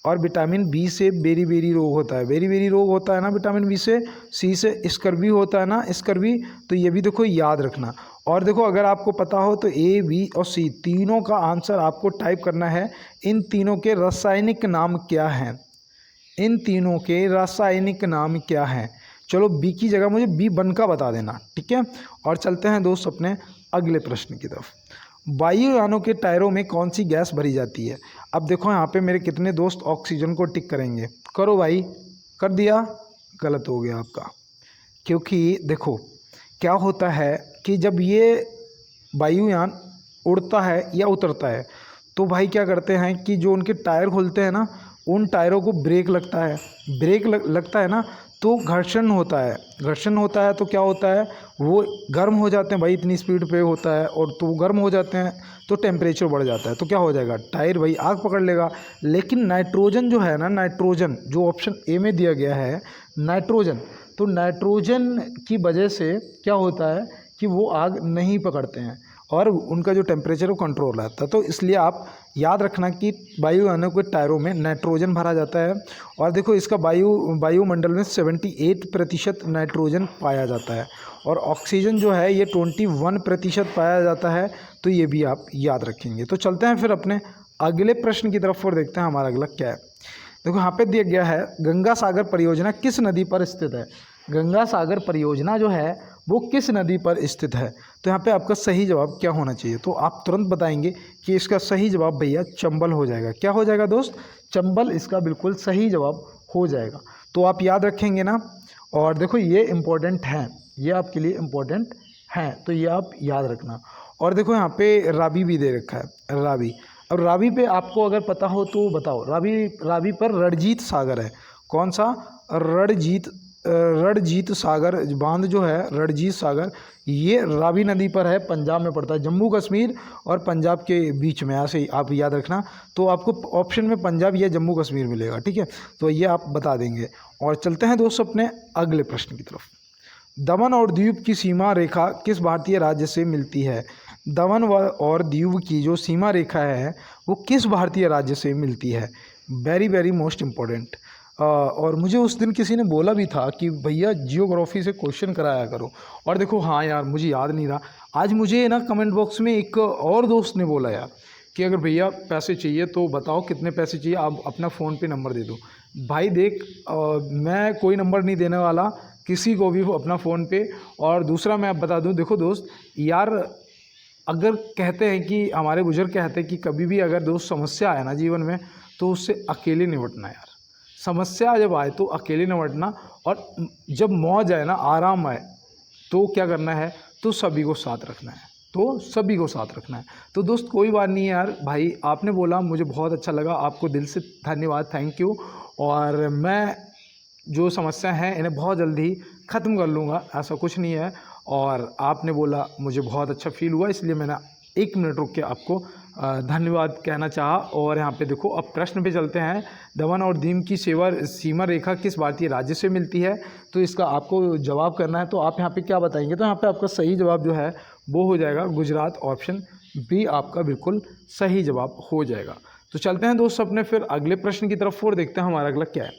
और विटामिन बी से बेरी रोग होता है, बेरी रोग होता है ना विटामिन बी से। सी से स्कर्वी होता है ना, स्कर्वी। तो ये भी देखो याद रखना। और देखो, अगर आपको पता हो तो ए, बी और सी तीनों का आंसर आपको टाइप करना है। इन तीनों के रासायनिक नाम क्या हैं? इन तीनों के रासायनिक नाम क्या हैं? चलो, बी की जगह मुझे B1 का बता देना, ठीक है। और चलते हैं दोस्त अपने अगले प्रश्न की तरफ। वायुयानों के टायरों में कौन सी गैस भरी जाती है? अब देखो, यहाँ पे मेरे कितने दोस्त ऑक्सीजन को टिक करेंगे? करो भाई, कर दिया? गलत हो गया आपका। क्योंकि देखो, क्या होता है कि जब ये वायुयान उड़ता है या उतरता है, तो भाई क्या करते हैं कि जो उनके टायर खुलते हैं ना, उन टायरों को ब्रेक लगता है। लगता है ना, तो घर्षण होता है। तो क्या होता है, वो गर्म हो जाते हैं भाई, इतनी स्पीड पे होता है, और तो वो गर्म हो जाते हैं तो टेम्परेचर बढ़ जाता है। तो क्या हो जाएगा, टायर भाई आग पकड़ लेगा। लेकिन नाइट्रोजन जो है ना, नाइट्रोजन जो ऑप्शन ए में दिया गया है, नाइट्रोजन, तो नाइट्रोजन की वजह से क्या होता है कि वो आग नहीं पकड़ते हैं और उनका जो टेम्परेचर वो कंट्रोल रहता है। तो इसलिए आप याद रखना कि वायुयानों के टायरों में नाइट्रोजन भरा जाता है। और देखो, इसका वायुमंडल में 78% नाइट्रोजन पाया जाता है, और ऑक्सीजन जो है ये 21% पाया जाता है। तो ये भी आप याद रखेंगे। तो चलते हैं फिर अपने अगले प्रश्न की तरफ और देखते हैं हमारा अगला क्या है। देखो, यहाँ पे दिया गया है, गंगा सागर परियोजना किस नदी पर स्थित है? गंगा सागर परियोजना जो है वो किस नदी पर स्थित है? तो यहाँ पे आपका सही जवाब क्या होना चाहिए? तो आप तुरंत बताएंगे कि इसका सही जवाब भैया चंबल हो जाएगा। क्या हो जाएगा दोस्त? चंबल इसका बिल्कुल सही जवाब हो जाएगा। तो आप याद रखेंगे ना। और देखो, ये इम्पोर्टेंट हैं, ये आपके लिए इम्पोर्टेंट हैं, तो ये आप याद रखना। और देखो, यहाँ पे रावी भी दे रखा है, रावी। अब रावी पे आपको अगर पता हो तो बताओ। रावी पर रणजीत सागर है। कौन सा? रणजीत सागर बांध जो है, रणजीत सागर, ये रावी नदी पर है, पंजाब में पड़ता है, जम्मू कश्मीर और पंजाब के बीच में। ऐसे ही आप याद रखना। तो आपको ऑप्शन में पंजाब या जम्मू कश्मीर मिलेगा, ठीक है। तो ये आप बता देंगे। और चलते हैं दोस्तों अपने अगले प्रश्न की तरफ। दमन और दीव की सीमा रेखा किस भारतीय राज्य से मिलती है? दमन और दीव की जो सीमा रेखा है वो किस भारतीय राज्य से मिलती है? Very most important. और मुझे उस दिन किसी ने बोला भी था कि भैया जियोग्राफी से क्वेश्चन कराया करो। और देखो, हाँ यार, मुझे याद नहीं रहा। आज मुझे ना कमेंट बॉक्स में एक और दोस्त ने बोला यार कि अगर भैया पैसे चाहिए तो बताओ कितने पैसे चाहिए, आप अपना फ़ोन पे नंबर दे दो। भाई देख, मैं कोई नंबर नहीं देने वाला किसी को भी अपना फ़ोन पे। और दूसरा मैं अब बता दूं, देखो दोस्त यार, अगर कहते हैं कि हमारे बुजुर्ग कहते हैं कि कभी भी अगर दोस्त समस्या आए ना जीवन में, तो उससे अकेले निपटना यार। समस्या जब आए तो अकेले निपटना, और जब मौज आए ना, आराम आए, तो क्या करना है, तो सभी को साथ रखना है, तो सभी को साथ रखना है। तो दोस्त कोई बात नहीं है यार भाई, आपने बोला मुझे बहुत अच्छा लगा, आपको दिल से धन्यवाद, थैंक यू। और मैं जो समस्या हैं इन्हें बहुत जल्दी ख़त्म कर लूँगा, ऐसा कुछ नहीं है। और आपने बोला मुझे बहुत अच्छा फील हुआ, इसलिए मैंने 1 मिनट रुक के आपको धन्यवाद कहना चाहा। और यहाँ पे देखो अब प्रश्न पे चलते हैं। दमन और दीव की सीमा रेखा किस भारतीय राज्य से मिलती है? तो इसका आपको जवाब करना है, तो आप यहाँ पे क्या बताएंगे? तो यहाँ पे आपका सही जवाब जो है वो हो जाएगा गुजरात, ऑप्शन बी आपका बिल्कुल सही जवाब हो जाएगा। तो चलते हैं दोस्त अपने फिर अगले प्रश्न की तरफ और देखते हैं हमारा अगला क्या है।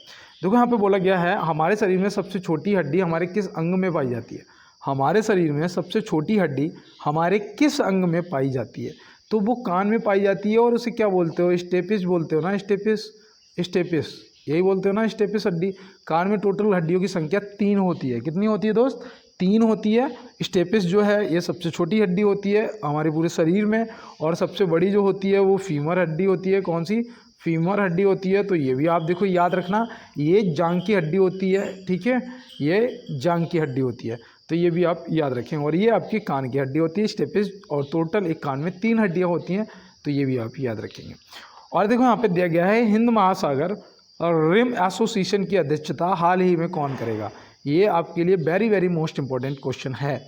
देखो यहाँ पे बोला गया है हमारे शरीर में सबसे छोटी हड्डी हमारे किस अंग में पाई जाती है? हमारे शरीर में सबसे छोटी हड्डी हमारे किस अंग में पाई जाती है? तो वो कान में पाई जाती है, और उसे क्या बोलते हो? स्टेपिस बोलते हो ना, स्टेपिस यही बोलते हो ना, स्टेपिस हड्डी। कान में टोटल हड्डियों की संख्या 3 होती है। कितनी होती है दोस्त? 3 होती है। स्टेपिस जो है ये सबसे छोटी हड्डी होती है हमारे पूरे शरीर में, और सबसे बड़ी जो होती है वो फीमर हड्डी होती है। कौन सी? फीमर हड्डी होती है। तो ये भी आप देखो याद रखना, ये जांघ की हड्डी होती है, ठीक है, ये जांघ की हड्डी होती है, तो ये भी आप याद रखें। और ये आपकी कान की हड्डी होती है स्टेपिस, और टोटल एक कान में 3 हड्डियाँ होती हैं, तो ये भी आप याद रखेंगे। और देखो यहाँ पे दिया गया है हिंद महासागर रिम एसोसिएशन की अध्यक्षता हाल ही में कौन करेगा? ये आपके लिए very very most important question है,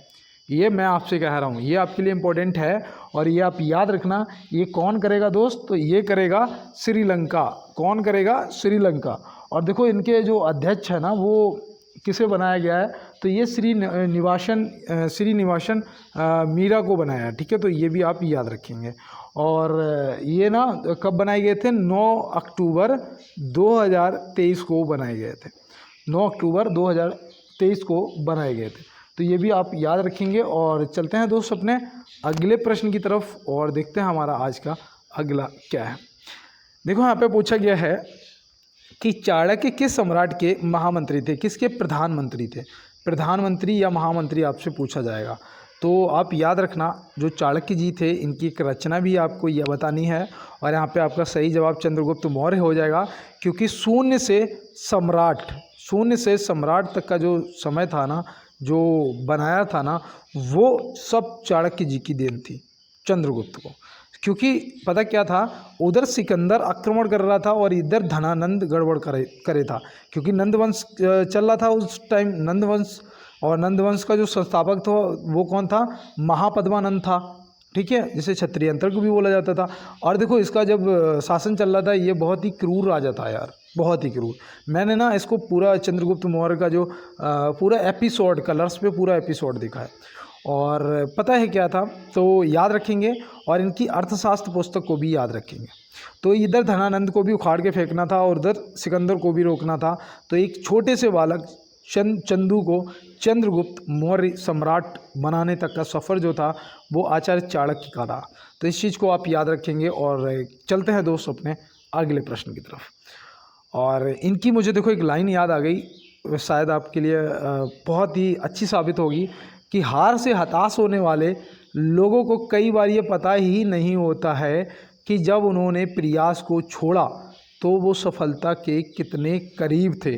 ये मैं आपसे कह रहा हूँ, ये आपके लिए इम्पोर्टेंट है, और ये आप याद रखना। ये कौन करेगा दोस्त? तो ये करेगा श्रीलंका। कौन करेगा? श्रीलंका। और देखो इनके जो अध्यक्ष है ना वो किसे बनाया गया है? तो ये श्रीनिवासन मीरा को बनाया है, ठीक है, तो ये भी आप याद रखेंगे। और ये ना कब बनाए गए थे? 9 अक्टूबर 2023 को बनाए गए थे। 9 अक्टूबर 2023 को बनाए गए थे, तो ये भी आप याद रखेंगे। और चलते हैं दोस्त अपने अगले प्रश्न की तरफ और देखते हैं हमारा आज का अगला क्या है। देखो यहाँ पे पूछा गया है कि चाणक्य किस सम्राट के महामंत्री थे? किसके प्रधानमंत्री थे? प्रधानमंत्री या महामंत्री आपसे पूछा जाएगा, तो आप याद रखना जो चाणक्य जी थे इनकी एक रचना भी आपको यह बतानी है। और यहाँ पे आपका सही जवाब चंद्रगुप्त मौर्य हो जाएगा, क्योंकि शून्य से सम्राट तक का जो समय था ना, जो बनाया था ना, वो सब चाणक्य जी की देन थी चंद्रगुप्त को। क्योंकि पता क्या था, उधर सिकंदर आक्रमण कर रहा था और इधर धनानंद गड़बड़ करे था, क्योंकि नंदवंश चल रहा था उस टाइम, नंदवंश। और नंदवंश का जो संस्थापक था वो कौन था? महापद्मानंद था, ठीक है, जिसे क्षत्रिय अंतर को भी बोला जाता था। और देखो इसका जब शासन चल रहा था, ये बहुत ही क्रूर राजा था यार, बहुत ही क्रूर। मैंने ना इसको पूरा चंद्रगुप्त मौर्य का जो पूरा एपिसोड, कलर्स पे पूरा एपिसोड देखा है, और पता है क्या था, तो याद रखेंगे। और इनकी अर्थशास्त्र पुस्तक को भी याद रखेंगे। तो इधर धनानंद को भी उखाड़ के फेंकना था और उधर सिकंदर को भी रोकना था। तो एक छोटे से बालक चंदू को चंद्रगुप्त मौर्य सम्राट बनाने तक का सफ़र जो था वो आचार्य चाणक्य का था। तो इस चीज़ को आप याद रखेंगे। और चलते हैं दोस्त अपने अगले प्रश्न की तरफ। और इनकी मुझे देखो एक लाइन याद आ गई, शायद आपके लिए बहुत ही अच्छी साबित होगी, कि हार से हताश होने वाले लोगों को कई बार ये पता ही नहीं होता है कि जब उन्होंने प्रयास को छोड़ा तो वो सफलता के कितने करीब थे।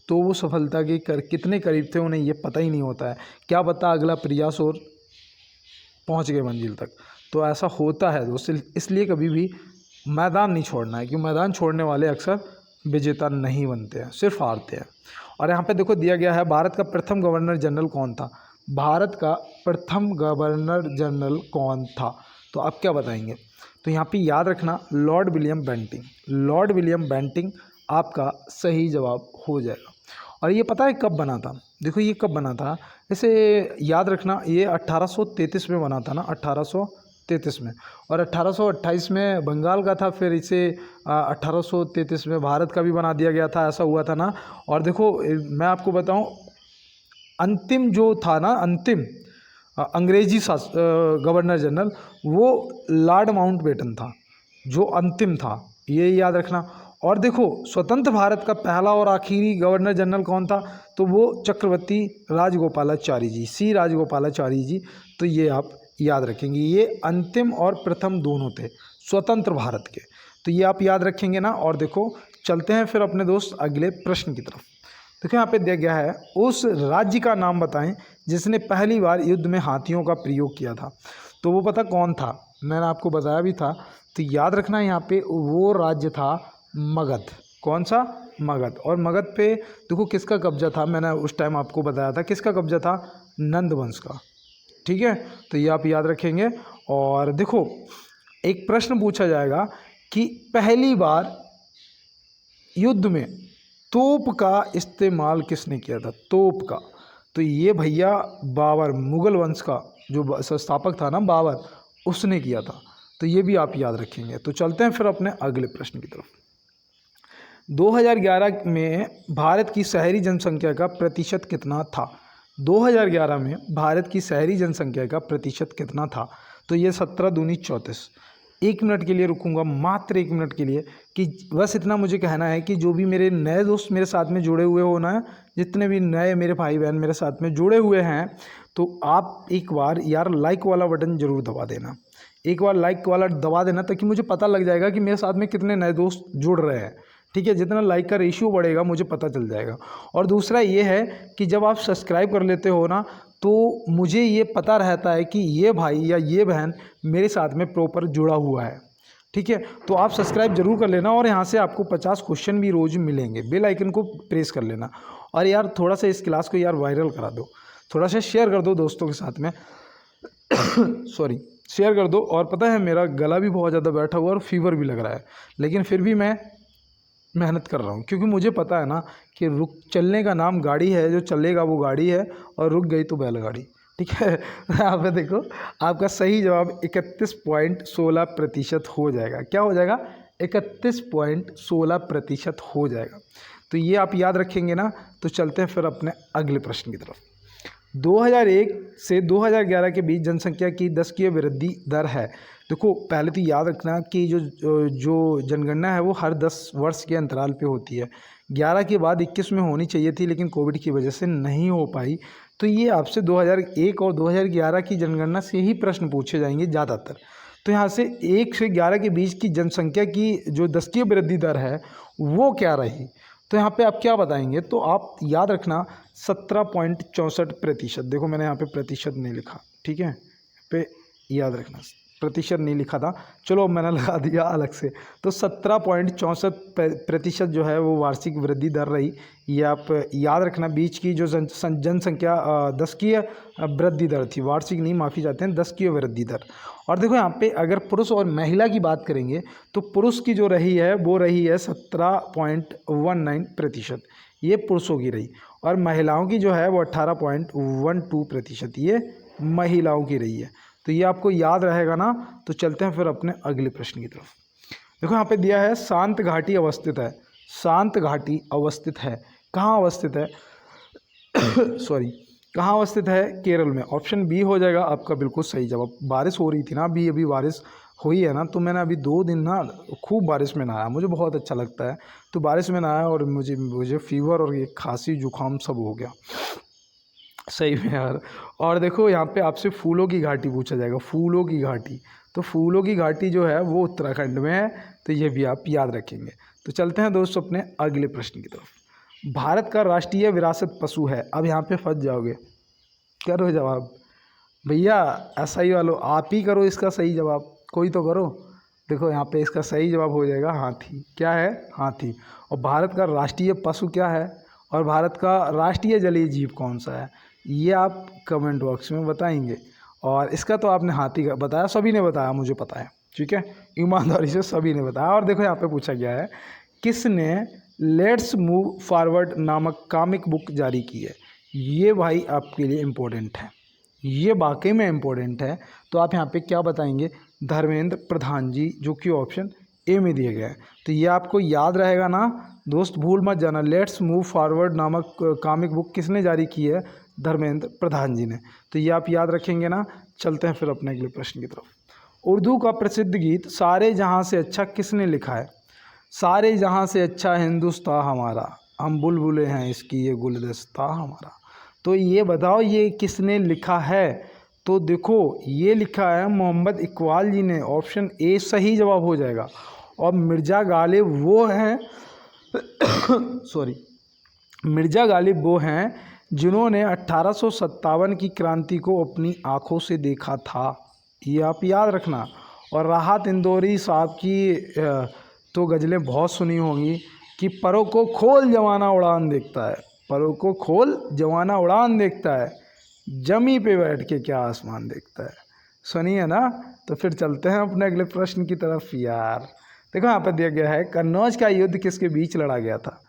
तो वो सफलता के कितने करीब थे उन्हें ये पता ही नहीं होता है। क्या पता अगला प्रयास और पहुंच गए मंजिल तक। तो ऐसा होता है दोस्त, इसलिए कभी भी मैदान नहीं छोड़ना है, क्योंकि मैदान छोड़ने वाले अक्सर विजेता नहीं बनते हैं, सिर्फ हारते हैं। और यहाँ पे देखो दिया गया है भारत का प्रथम गवर्नर जनरल कौन था? भारत का प्रथम गवर्नर जनरल कौन था? तो आप क्या बताएंगे? तो यहाँ पे याद रखना lord William Bentinck. Lord William Bentinck आपका सही जवाब हो जाएगा। और ये पता है कब बना था? देखो ये कब बना था, इसे याद रखना, ये 1833 में बना था ना, 1833 में। और 1828 में बंगाल का था, फिर इसे 1833 में भारत का भी बना दिया गया था, ऐसा हुआ था ना। और देखो मैं आपको बताऊं, अंतिम जो था ना, अंतिम अंग्रेजी गवर्नर जनरल वो लॉर्ड माउंटबेटन था, जो अंतिम था, ये याद रखना। और देखो स्वतंत्र भारत का पहला और आखिरी गवर्नर जनरल कौन था? तो वो चक्रवर्ती राजगोपालाचारी जी, सी राजगोपालाचारी जी। तो ये आप याद रखेंगे, ये अंतिम और प्रथम दोनों थे स्वतंत्र भारत के। तो ये आप याद रखेंगे ना। और देखो चलते हैं फिर अपने दोस्त अगले प्रश्न की तरफ। देखो यहाँ पे दिया गया है, उस राज्य का नाम बताएं जिसने पहली बार युद्ध में हाथियों का प्रयोग किया था। तो वो पता कौन था, मैंने आपको बताया भी था। तो याद रखना यहाँ पे वो राज्य था मगध। कौन सा? मगध। और मगध पे देखो किसका कब्जा था, मैंने उस टाइम आपको बताया था किसका कब्जा था, नंद वंश का। ठीक है, तो ये आप याद रखेंगे। और देखो एक प्रश्न पूछा जाएगा कि पहली बार युद्ध में तोप का इस्तेमाल किसने किया था, तोप का। तो ये भैया बाबर, मुगल वंश का जो संस्थापक था ना बाबर, उसने किया था। तो ये भी आप याद रखेंगे। तो चलते हैं फिर अपने अगले प्रश्न की तरफ। 2011 में भारत की शहरी जनसंख्या का प्रतिशत कितना था? 2011 में भारत की शहरी जनसंख्या का प्रतिशत कितना था? तो ये 17 दूनी 34। 1 मिनट के लिए रुकूंगा, मात्र 1 मिनट के लिए, कि बस इतना मुझे कहना है कि जो भी मेरे नए दोस्त मेरे साथ में जुड़े हुए हो ना, जितने भी नए मेरे भाई बहन मेरे साथ में जुड़े हुए हैं, तो आप एक बार यार लाइक वाला बटन ज़रूर दबा देना। एक बार लाइक वाला दबा देना ताकि मुझे पता लग जाएगा कि मेरे साथ में कितने नए दोस्त जुड़ रहे हैं। ठीक है, जितना लाइक का रेशियो बढ़ेगा मुझे पता चल जाएगा। और दूसरा ये है कि जब आप सब्सक्राइब कर लेते हो ना, तो मुझे ये पता रहता है कि ये भाई या ये बहन मेरे साथ में प्रॉपर जुड़ा हुआ है। ठीक है, तो आप सब्सक्राइब जरूर कर लेना। और यहाँ से आपको 50 क्वेश्चन भी रोज़ मिलेंगे। बेल आइकन को प्रेस कर लेना। और यार थोड़ा सा इस क्लास को यार वायरल करा दो, थोड़ा सा शेयर कर दो दोस्तों के साथ में सॉरी, शेयर कर दो। और पता है मेरा गला भी बहुत ज़्यादा बैठा हुआ और फीवर भी लग रहा है, लेकिन फिर भी मैं मेहनत कर रहा हूँ, क्योंकि मुझे पता है ना कि रुक चलने का नाम गाड़ी है, जो चलेगा वो गाड़ी है, और रुक गई तो बैलगाड़ी। ठीक है, यहाँ पे देखो आपका सही जवाब 31.16% हो जाएगा। क्या हो जाएगा? 31.16% हो जाएगा। तो ये आप याद रखेंगे ना। तो चलते हैं फिर अपने अगले प्रश्न की तरफ। 2001 से 2011 के बीच जनसंख्या की 10वीं वृद्धि दर है। देखो पहले तो याद रखना कि जो जनगणना है वो हर 10 वर्ष के अंतराल पे होती है। 11 के बाद 21 में होनी चाहिए थी, लेकिन कोविड की वजह से नहीं हो पाई। तो ये आपसे 2001 और 2011 की जनगणना से ही प्रश्न पूछे जाएंगे ज़्यादातर। तो यहाँ से 1 से 11 के बीच की जनसंख्या की जो 10वीं वृद्धि दर है वो क्या रही? तो यहाँ पे आप क्या बताएंगे? तो आप याद रखना 17.64%। देखो मैंने यहाँ पे प्रतिशत नहीं लिखा, ठीक है, पे याद रखना प्रतिशत नहीं लिखा था, चलो मैंने लगा दिया अलग से। तो 17.64% जो है वो वार्षिक वृद्धि दर रही। ये आप याद रखना। बीच की जो जनसंख्या 10वीं वृद्धि दर थी, वार्षिक नहीं, माफ़ी चाहते हैं, 10वीं वृद्धि दर। और देखो यहाँ पे अगर पुरुष और महिला की बात करेंगे तो पुरुष की जो रही है वो रही है 17.19%, ये पुरुषों की रही। और महिलाओं की जो है वो 18.12%, ये महिलाओं की रही है। तो ये आपको याद रहेगा ना। तो चलते हैं फिर अपने अगले प्रश्न की तरफ। देखो यहाँ पे दिया है शांत घाटी अवस्थित है। शांत घाटी अवस्थित है, कहाँ अवस्थित है सॉरी, कहाँ अवस्थित है? केरल में। ऑप्शन बी हो जाएगा आपका बिल्कुल सही जवाब। बारिश हो रही थी ना अभी बारिश हुई है ना, तो मैंने अभी 2 दिन ना खूब बारिश में नहाया, मुझे बहुत अच्छा लगता है। तो बारिश में नहाया और मुझे फीवर और ये खांसी जुकाम सब हो गया सही में यार। और देखो यहाँ पे आपसे फूलों की घाटी पूछा जाएगा, फूलों की घाटी। तो फूलों की घाटी जो है वो उत्तराखंड में है, तो ये भी आप याद रखेंगे। तो चलते हैं दोस्तों अपने अगले प्रश्न की तरफ। भारत का राष्ट्रीय विरासत पशु है। अब यहाँ पे फंस जाओगे, करो जवाब भैया, ऐसा ही वालों आप ही करो इसका सही जवाब, कोई तो करो। देखो यहाँ पे इसका सही जवाब हो जाएगा हाथी। क्या है? हाथी। और भारत का राष्ट्रीय पशु क्या है? और भारत का राष्ट्रीय जलीय जीव कौन सा है? ये आप कमेंट बॉक्स में बताएंगे। और इसका तो आपने हाथी का बताया, सभी ने बताया, मुझे पता है, ठीक है, ईमानदारी से सभी ने बताया। और देखो यहाँ पे पूछा गया है किसने लेट्स मूव फॉरवर्ड नामक कॉमिक बुक जारी की है। ये भाई आपके लिए इम्पोर्टेंट है, ये वाकई में इम्पोर्टेंट है। तो आप यहाँ पे क्या बताएंगे? धर्मेंद्र प्रधान जी, जो कि ऑप्शन ए में दिया गया है। तो ये आपको याद रहेगा ना दोस्त, भूल मत जाना। लेट्स मूव फॉरवर्ड नामक कॉमिक बुक किसने जारी की है? धर्मेंद्र प्रधान जी ने। तो ये आप याद रखेंगे ना। चलते हैं फिर अपने अगले प्रश्न की तरफ। उर्दू का प्रसिद्ध गीत सारे जहाँ से अच्छा किसने लिखा है? सारे जहाँ से अच्छा हिंदुस्तान हमारा, हम बुलबुलें हैं इसकी ये गुलदस्ता हमारा। तो ये बताओ ये किसने लिखा है? तो देखो ये लिखा है मोहम्मद इकबाल जी ने। ऑप्शन ए सही जवाब हो जाएगा। और मिर्ज़ा गालिब वो हैं सॉरी, मिर्ज़ा गालिब वो हैं जिन्होंने 1857 की क्रांति को अपनी आँखों से देखा था, ये आप याद रखना। और राहत इंदौरी साहब की तो गज़लें बहुत सुनी होंगी कि परों को खोल जवाना उड़ान देखता है, परों को खोल जवाना उड़ान देखता है, जमी पे बैठ के क्या आसमान देखता है। सुनिए ना। तो फिर चलते हैं अपने अगले प्रश्न की तरफ यार। देखो यहाँ पर दिया गया है, कन्नौज का युद्ध किसके बीच लड़ा गया था।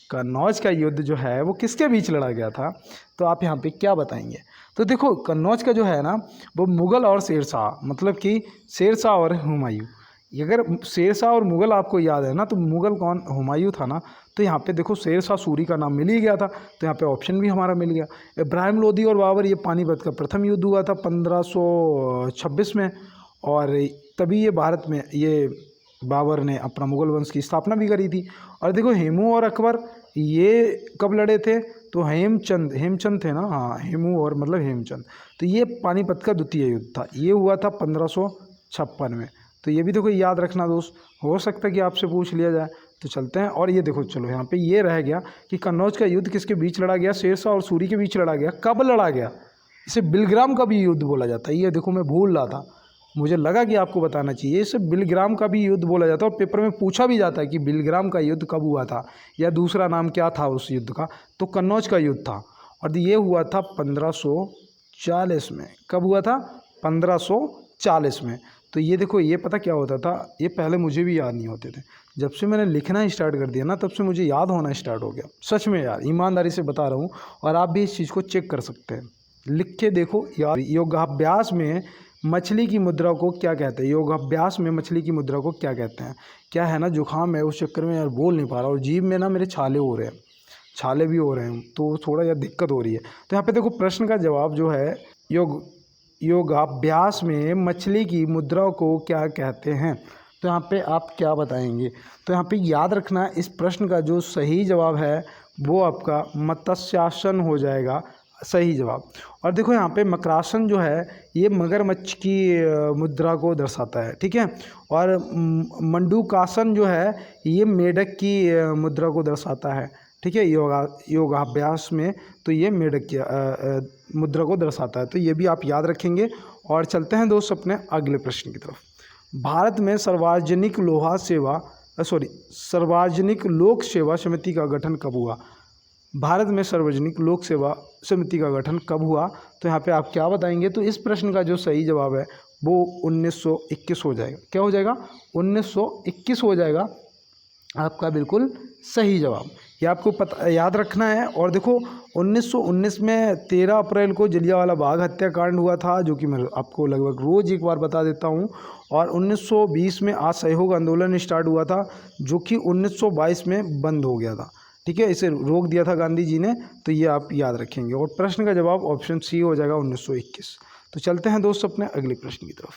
कन्नौज का युद्ध जो है वो किसके बीच लड़ा गया था, तो आप यहाँ पे क्या बताएंगे। तो देखो कन्नौज का जो है ना वो मुग़ल और शेरशाह, मतलब कि शेरशाह और हुमायूं। अगर शेरशाह और मुग़ल आपको याद है ना, तो मुग़ल कौन, हुमायूं था ना। तो यहाँ पे देखो शेरशाह सूरी का नाम मिल ही गया था, तो यहाँ पे ऑप्शन भी हमारा मिल गया। इब्राहिम लोदी और बाबर, ये पानीपत का प्रथम युद्ध हुआ था 1526 में, और तभी ये भारत में ये बाबर ने अपना मुग़ल वंश की स्थापना भी करी थी। और देखो हेमू और अकबर ये कब लड़े थे, तो हेमचंद थे ना, हाँ हेमू और मतलब हेमचंद। तो ये पानीपत का द्वितीय युद्ध था, ये हुआ था 1556 में। तो ये भी देखो याद रखना दोस्त, हो सकता है कि आपसे पूछ लिया जाए। तो चलते हैं। और ये देखो चलो यहाँ पे ये रह गया कि कन्नौज का युद्ध किसके बीच लड़ा गया, शेरशाह और सूरी के बीच लड़ा गया, कब लड़ा गया। इसे बिलग्राम का भी युद्ध बोला जाता है, ये देखो मैं भूल रहा था, मुझे लगा कि आपको बताना चाहिए। इसे बिलग्राम का भी युद्ध बोला जाता है, और पेपर में पूछा भी जाता है कि बिलग्राम का युद्ध कब हुआ था, या दूसरा नाम क्या था उस युद्ध का, तो कन्नौज का युद्ध था। और ये हुआ था 1540 में। कब हुआ था, 1540 में। तो ये देखो ये पता क्या होता था, ये पहले मुझे भी याद नहीं होते थे, जब से मैंने लिखना स्टार्ट कर दिया ना तब से मुझे याद होना स्टार्ट हो गया, सच में यार, ईमानदारी से बता रहा हूँ। और आप भी इस चीज़ को चेक कर सकते हैं, लिख के देखो यार। योगाभ्यास में मछली की मुद्रा को क्या कहते हैं, योगाभ्यास में मछली की मुद्रा को क्या कहते हैं। क्या है ना, जुकाम है उस चक्कर में यार बोल नहीं पा रहा, और जीभ में ना मेरे छाले हो रहे हैं, छाले भी हो रहे हैं, तो थोड़ा यार दिक्कत हो रही है। तो यहाँ पे देखो प्रश्न का जवाब जो है, योगाभ्यास में मछली की मुद्रा को क्या कहते हैं। तो यहाँ पे आप क्या बताएंगे। तो यहाँ पे याद रखना, इस प्रश्न का जो सही जवाब है वो आपका मत्स्यासन हो जाएगा, सही जवाब। और देखो यहाँ पे मकरासन जो है ये मगरमच्छ की मुद्रा को दर्शाता है, ठीक है। और मंडूकासन जो है ये मेढक की मुद्रा को दर्शाता है, ठीक है। योगाभ्यास में तो ये मेढक की मुद्रा को दर्शाता है, तो ये भी आप याद रखेंगे। और चलते हैं दोस्त अपने अगले प्रश्न की तरफ। भारत में सार्वजनिक लोक सेवा समिति का गठन कब हुआ। भारत में सार्वजनिक लोक सेवा समिति का गठन कब हुआ, तो यहाँ पे आप क्या बताएंगे। तो इस प्रश्न का जो सही जवाब है वो 1921 हो जाएगा। क्या हो जाएगा, 1921 हो जाएगा आपका बिल्कुल सही जवाब। ये आपको पता याद रखना है। और देखो 1919 में 13 अप्रैल को जलियांवाला बाग हत्याकांड हुआ था, जो कि मैं आपको लगभग रोज़ एक बार बता देता हूँ। और 1920 में असहयोग आंदोलन स्टार्ट हुआ था, जो कि 1922 में बंद हो गया था, ठीक है। इसे रोक दिया था गांधी जी ने, तो ये आप याद रखेंगे। और प्रश्न का जवाब ऑप्शन सी हो जाएगा 1921। तो चलते हैं दोस्त अपने अगले प्रश्न की तरफ।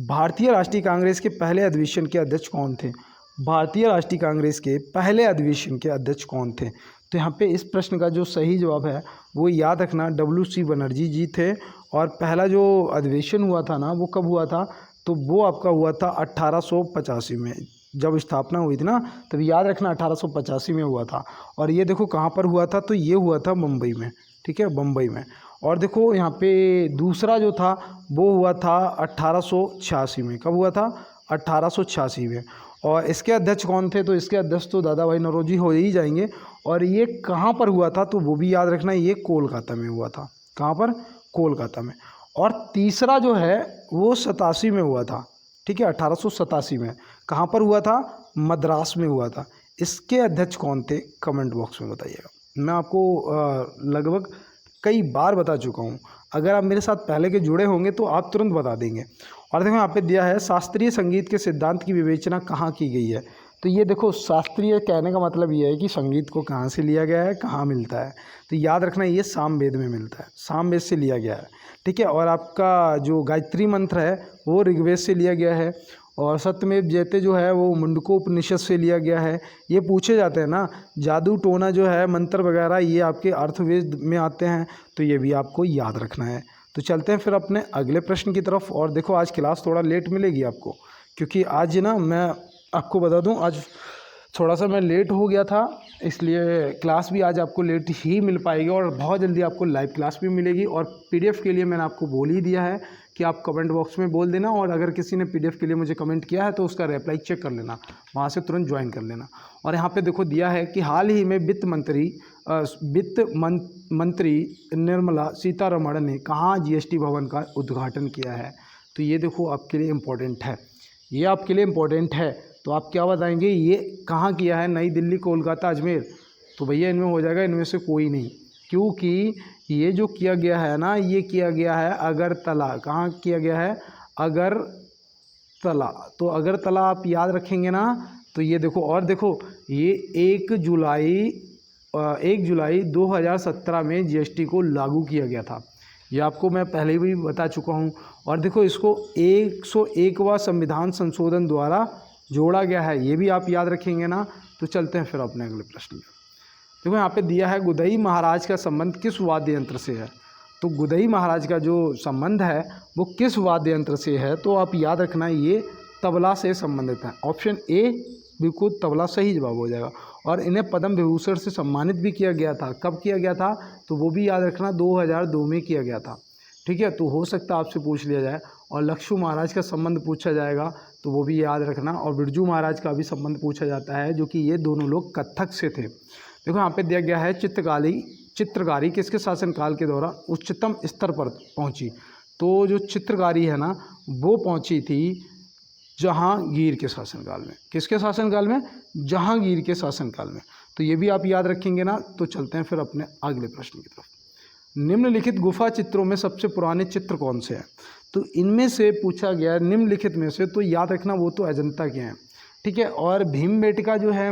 भारतीय राष्ट्रीय कांग्रेस के पहले अधिवेशन के अध्यक्ष कौन थे। भारतीय राष्ट्रीय कांग्रेस के पहले अधिवेशन के अध्यक्ष कौन थे। तो यहाँ पे इस प्रश्न का जो सही जवाब है वो याद रखना, WC बनर्जी जी थे। और पहला जो अधिवेशन हुआ था ना वो कब हुआ था, तो वो आपका हुआ था 1885 में, जब स्थापना हुई थी ना, तब याद रखना 1885 में हुआ था। और ये देखो कहाँ पर हुआ था, तो ये हुआ था मुंबई में, ठीक है, मुंबई में। और देखो यहाँ पे दूसरा जो था वो हुआ था 1886 में। कब हुआ था, 1886 में। और इसके अध्यक्ष कौन थे, तो इसके अध्यक्ष तो दादा भाई नौरोजी हो ही जाएंगे। और ये कहाँ पर हुआ था, तो वो भी याद रखना, ये कोलकाता में हुआ था। कहाँ पर, कोलकाता में। और तीसरा जो है वो 87 में हुआ था, ठीक है, 1887 में। कहाँ पर हुआ था, मद्रास में हुआ था। इसके अध्यक्ष कौन थे, कमेंट बॉक्स में बताइएगा। मैं आपको लगभग कई बार बता चुका हूँ, अगर आप मेरे साथ पहले के जुड़े होंगे तो आप तुरंत बता देंगे। और देखो यहाँ पे दिया है, शास्त्रीय संगीत के सिद्धांत की विवेचना कहाँ की गई है। तो ये देखो शास्त्रीय कहने का मतलब ये है कि संगीत को कहाँ से लिया गया है, कहाँ मिलता है। तो याद रखना ये सामवेद में मिलता है, सामवेद से लिया गया है, ठीक है। और आपका जो गायत्री मंत्र है वो ऋग्वेद से लिया गया है। और सत्यमेव जयते जो है वो मुंडकोपनिषद से लिया गया है। ये पूछे जाते हैं ना, जादू टोना जो है मंत्र वगैरह ये आपके अर्थवेद में आते हैं, तो ये भी आपको याद रखना है। तो चलते हैं फिर अपने अगले प्रश्न की तरफ। और देखो आज क्लास थोड़ा लेट मिलेगी आपको, क्योंकि आज ना मैं आपको बता दूं, आज थोड़ा सा मैं लेट हो गया था, इसलिए क्लास भी आज आपको लेट ही मिल पाएगी और बहुत जल्दी आपको लाइव क्लास भी मिलेगी। और पीडीएफ के लिए मैंने आपको बोल ही दिया है कि आप कमेंट बॉक्स में बोल देना, और अगर किसी ने पीडीएफ के लिए मुझे कमेंट किया है तो उसका रिप्लाई चेक कर लेना, वहाँ से तुरंत ज्वाइन कर लेना। और यहाँ पे देखो दिया है कि हाल ही में वित्त मंत्री निर्मला सीतारमण ने कहाँ जीएसटी भवन का उद्घाटन किया है। तो ये देखो आपके लिए इम्पोर्टेंट है, ये आपके लिए इम्पोर्टेंट है। तो आप क्या बताएंगे, ये कहाँ किया है? नई दिल्ली, कोलकाता, अजमेर? तो भैया इनमें हो जाएगा इनमें से कोई नहीं, क्योंकि ये जो किया गया है ना, ये किया गया है अगरतला। कहाँ किया गया है? अगरतला। तो अगरतला आप याद रखेंगे ना, तो ये देखो। और देखो ये 1 जुलाई 2017 में जीएसटी को लागू किया गया था, ये आपको मैं पहले भी बता चुका हूँ। और देखो इसको 101वां संविधान संशोधन द्वारा जोड़ा गया है, ये भी आप याद रखेंगे ना। तो चलते हैं फिर अपने अगले प्रश्न में। देखो यहाँ पे दिया है गुदई महाराज का संबंध किस वाद्य यंत्र से है। तो गुदई महाराज का जो संबंध है वो किस वाद्य यंत्र से है? तो आप याद रखना ये तबला से संबंधित है। ऑप्शन ए बिल्कुल तबला सही जवाब हो जाएगा। और इन्हें पद्म विभूषण से सम्मानित भी किया गया था। कब किया गया था? तो वो भी याद रखना 2002 में किया गया था। ठीक है, तो हो सकता है आपसे पूछ लिया जाए। और लक्ष्मू महाराज का संबंध पूछा जाएगा, तो वो भी याद रखना। और बिरजू महाराज का भी संबंध पूछा जाता है, जो कि ये दोनों लोग कत्थक से थे। देखो यहाँ पे दिया गया है चित्रकारी किसके शासनकाल के दौरान उच्चतम स्तर पर पहुंची। तो जो चित्रकारी है ना, वो पहुंची थी जहांगीर के शासनकाल में। किसके शासनकाल में? जहांगीर के शासनकाल में। तो ये भी आप याद रखेंगे ना। तो चलते हैं फिर अपने अगले प्रश्न की तरफ। निम्नलिखित गुफा चित्रों में सबसे पुराने चित्र कौन से हैं? तो इनमें से पूछा गया निम्नलिखित में से, तो याद रखना वो तो अजंता के हैं। ठीक है, और भीमबेटका जो है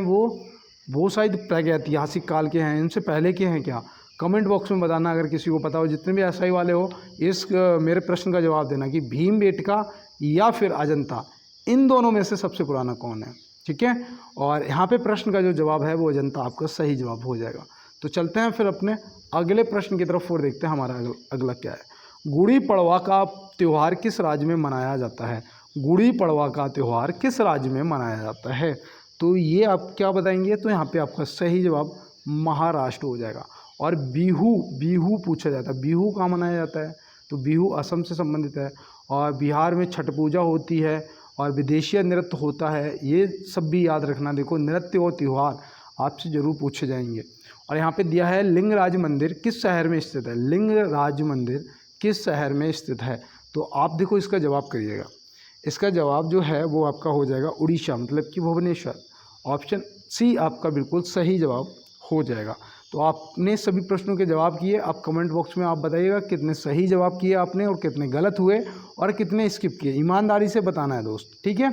वो शायद प्रागैतिहासिक काल के हैं। इनसे पहले के हैं क्या? कमेंट बॉक्स में बताना अगर किसी को पता हो। जितने भी एसआई वाले हो, इस मेरे प्रश्न का जवाब देना कि भीमबेटका या फिर अजंता, इन दोनों में से सबसे पुराना कौन है। ठीक है, और यहाँ पे प्रश्न का जो जवाब है वो अजंता आपका सही जवाब हो जाएगा। तो चलते हैं फिर अपने अगले प्रश्न की तरफ और देखते हैं हमारा अगला क्या है। गुड़ी पड़वा का त्यौहार किस राज्य में मनाया जाता है? गुड़ी पड़वा का त्यौहार किस राज्य में मनाया जाता है? तो ये आप क्या बताएंगे? तो यहाँ पे आपका सही जवाब महाराष्ट्र हो जाएगा। और बिहू पूछा जाता है, बिहू कहाँ मनाया जाता है? तो बिहू असम से संबंधित है। और बिहार में छठ पूजा होती है और विदेशीय नृत्य होता है, ये सब भी याद रखना। देखो नृत्य और त्यौहार आपसे ज़रूर पूछे जाएंगे। और यहाँ पे दिया है लिंगराज मंदिर किस शहर में स्थित है? लिंगराज मंदिर किस शहर में स्थित है? तो आप देखो इसका जवाब करिएगा। इसका जवाब जो है वो आपका हो जाएगा उड़ीसा, मतलब कि भुवनेश्वर। ऑप्शन सी आपका बिल्कुल सही जवाब हो जाएगा। तो आपने सभी प्रश्नों के जवाब किए। आप कमेंट बॉक्स में आप बताइएगा कितने सही जवाब किए आपने और कितने गलत हुए और कितने स्किप किए। ईमानदारी से बताना है दोस्त, ठीक है।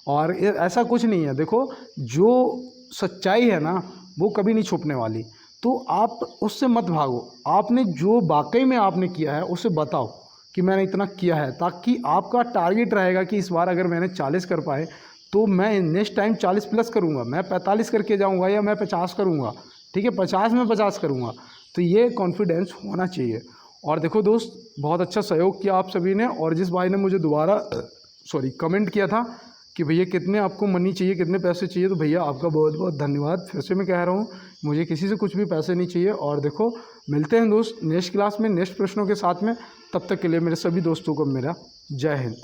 और ऐसा कुछ नहीं है, देखो जो सच्चाई है ना वो कभी नहीं छुपने वाली, तो आप उससे मत भागो। आपने जो वाकई में आपने किया है उसे बताओ कि मैंने इतना किया है, ताकि आपका टारगेट रहेगा कि इस बार अगर मैंने 40 कर पाए तो मैं नेक्स्ट टाइम 40 प्लस करूँगा, मैं 45 करके जाऊँगा या मैं 50 करूँगा, ठीक है, 50 में 50 करूँगा। तो ये कॉन्फिडेंस होना चाहिए। और देखो दोस्त, बहुत अच्छा सहयोग किया आप सभी ने। और जिस भाई ने मुझे दोबारा कमेंट किया था कि भैया कितने आपको मनी चाहिए, कितने पैसे चाहिए, तो भैया आपका बहुत बहुत धन्यवाद। फिर से मैं कह रहा हूँ, मुझे किसी से कुछ भी पैसे नहीं चाहिए। और देखो मिलते हैं दोस्त नेक्स्ट क्लास में नेक्स्ट प्रश्नों के साथ में। तब तक के लिए मेरे सभी दोस्तों को मेरा जय हिंद।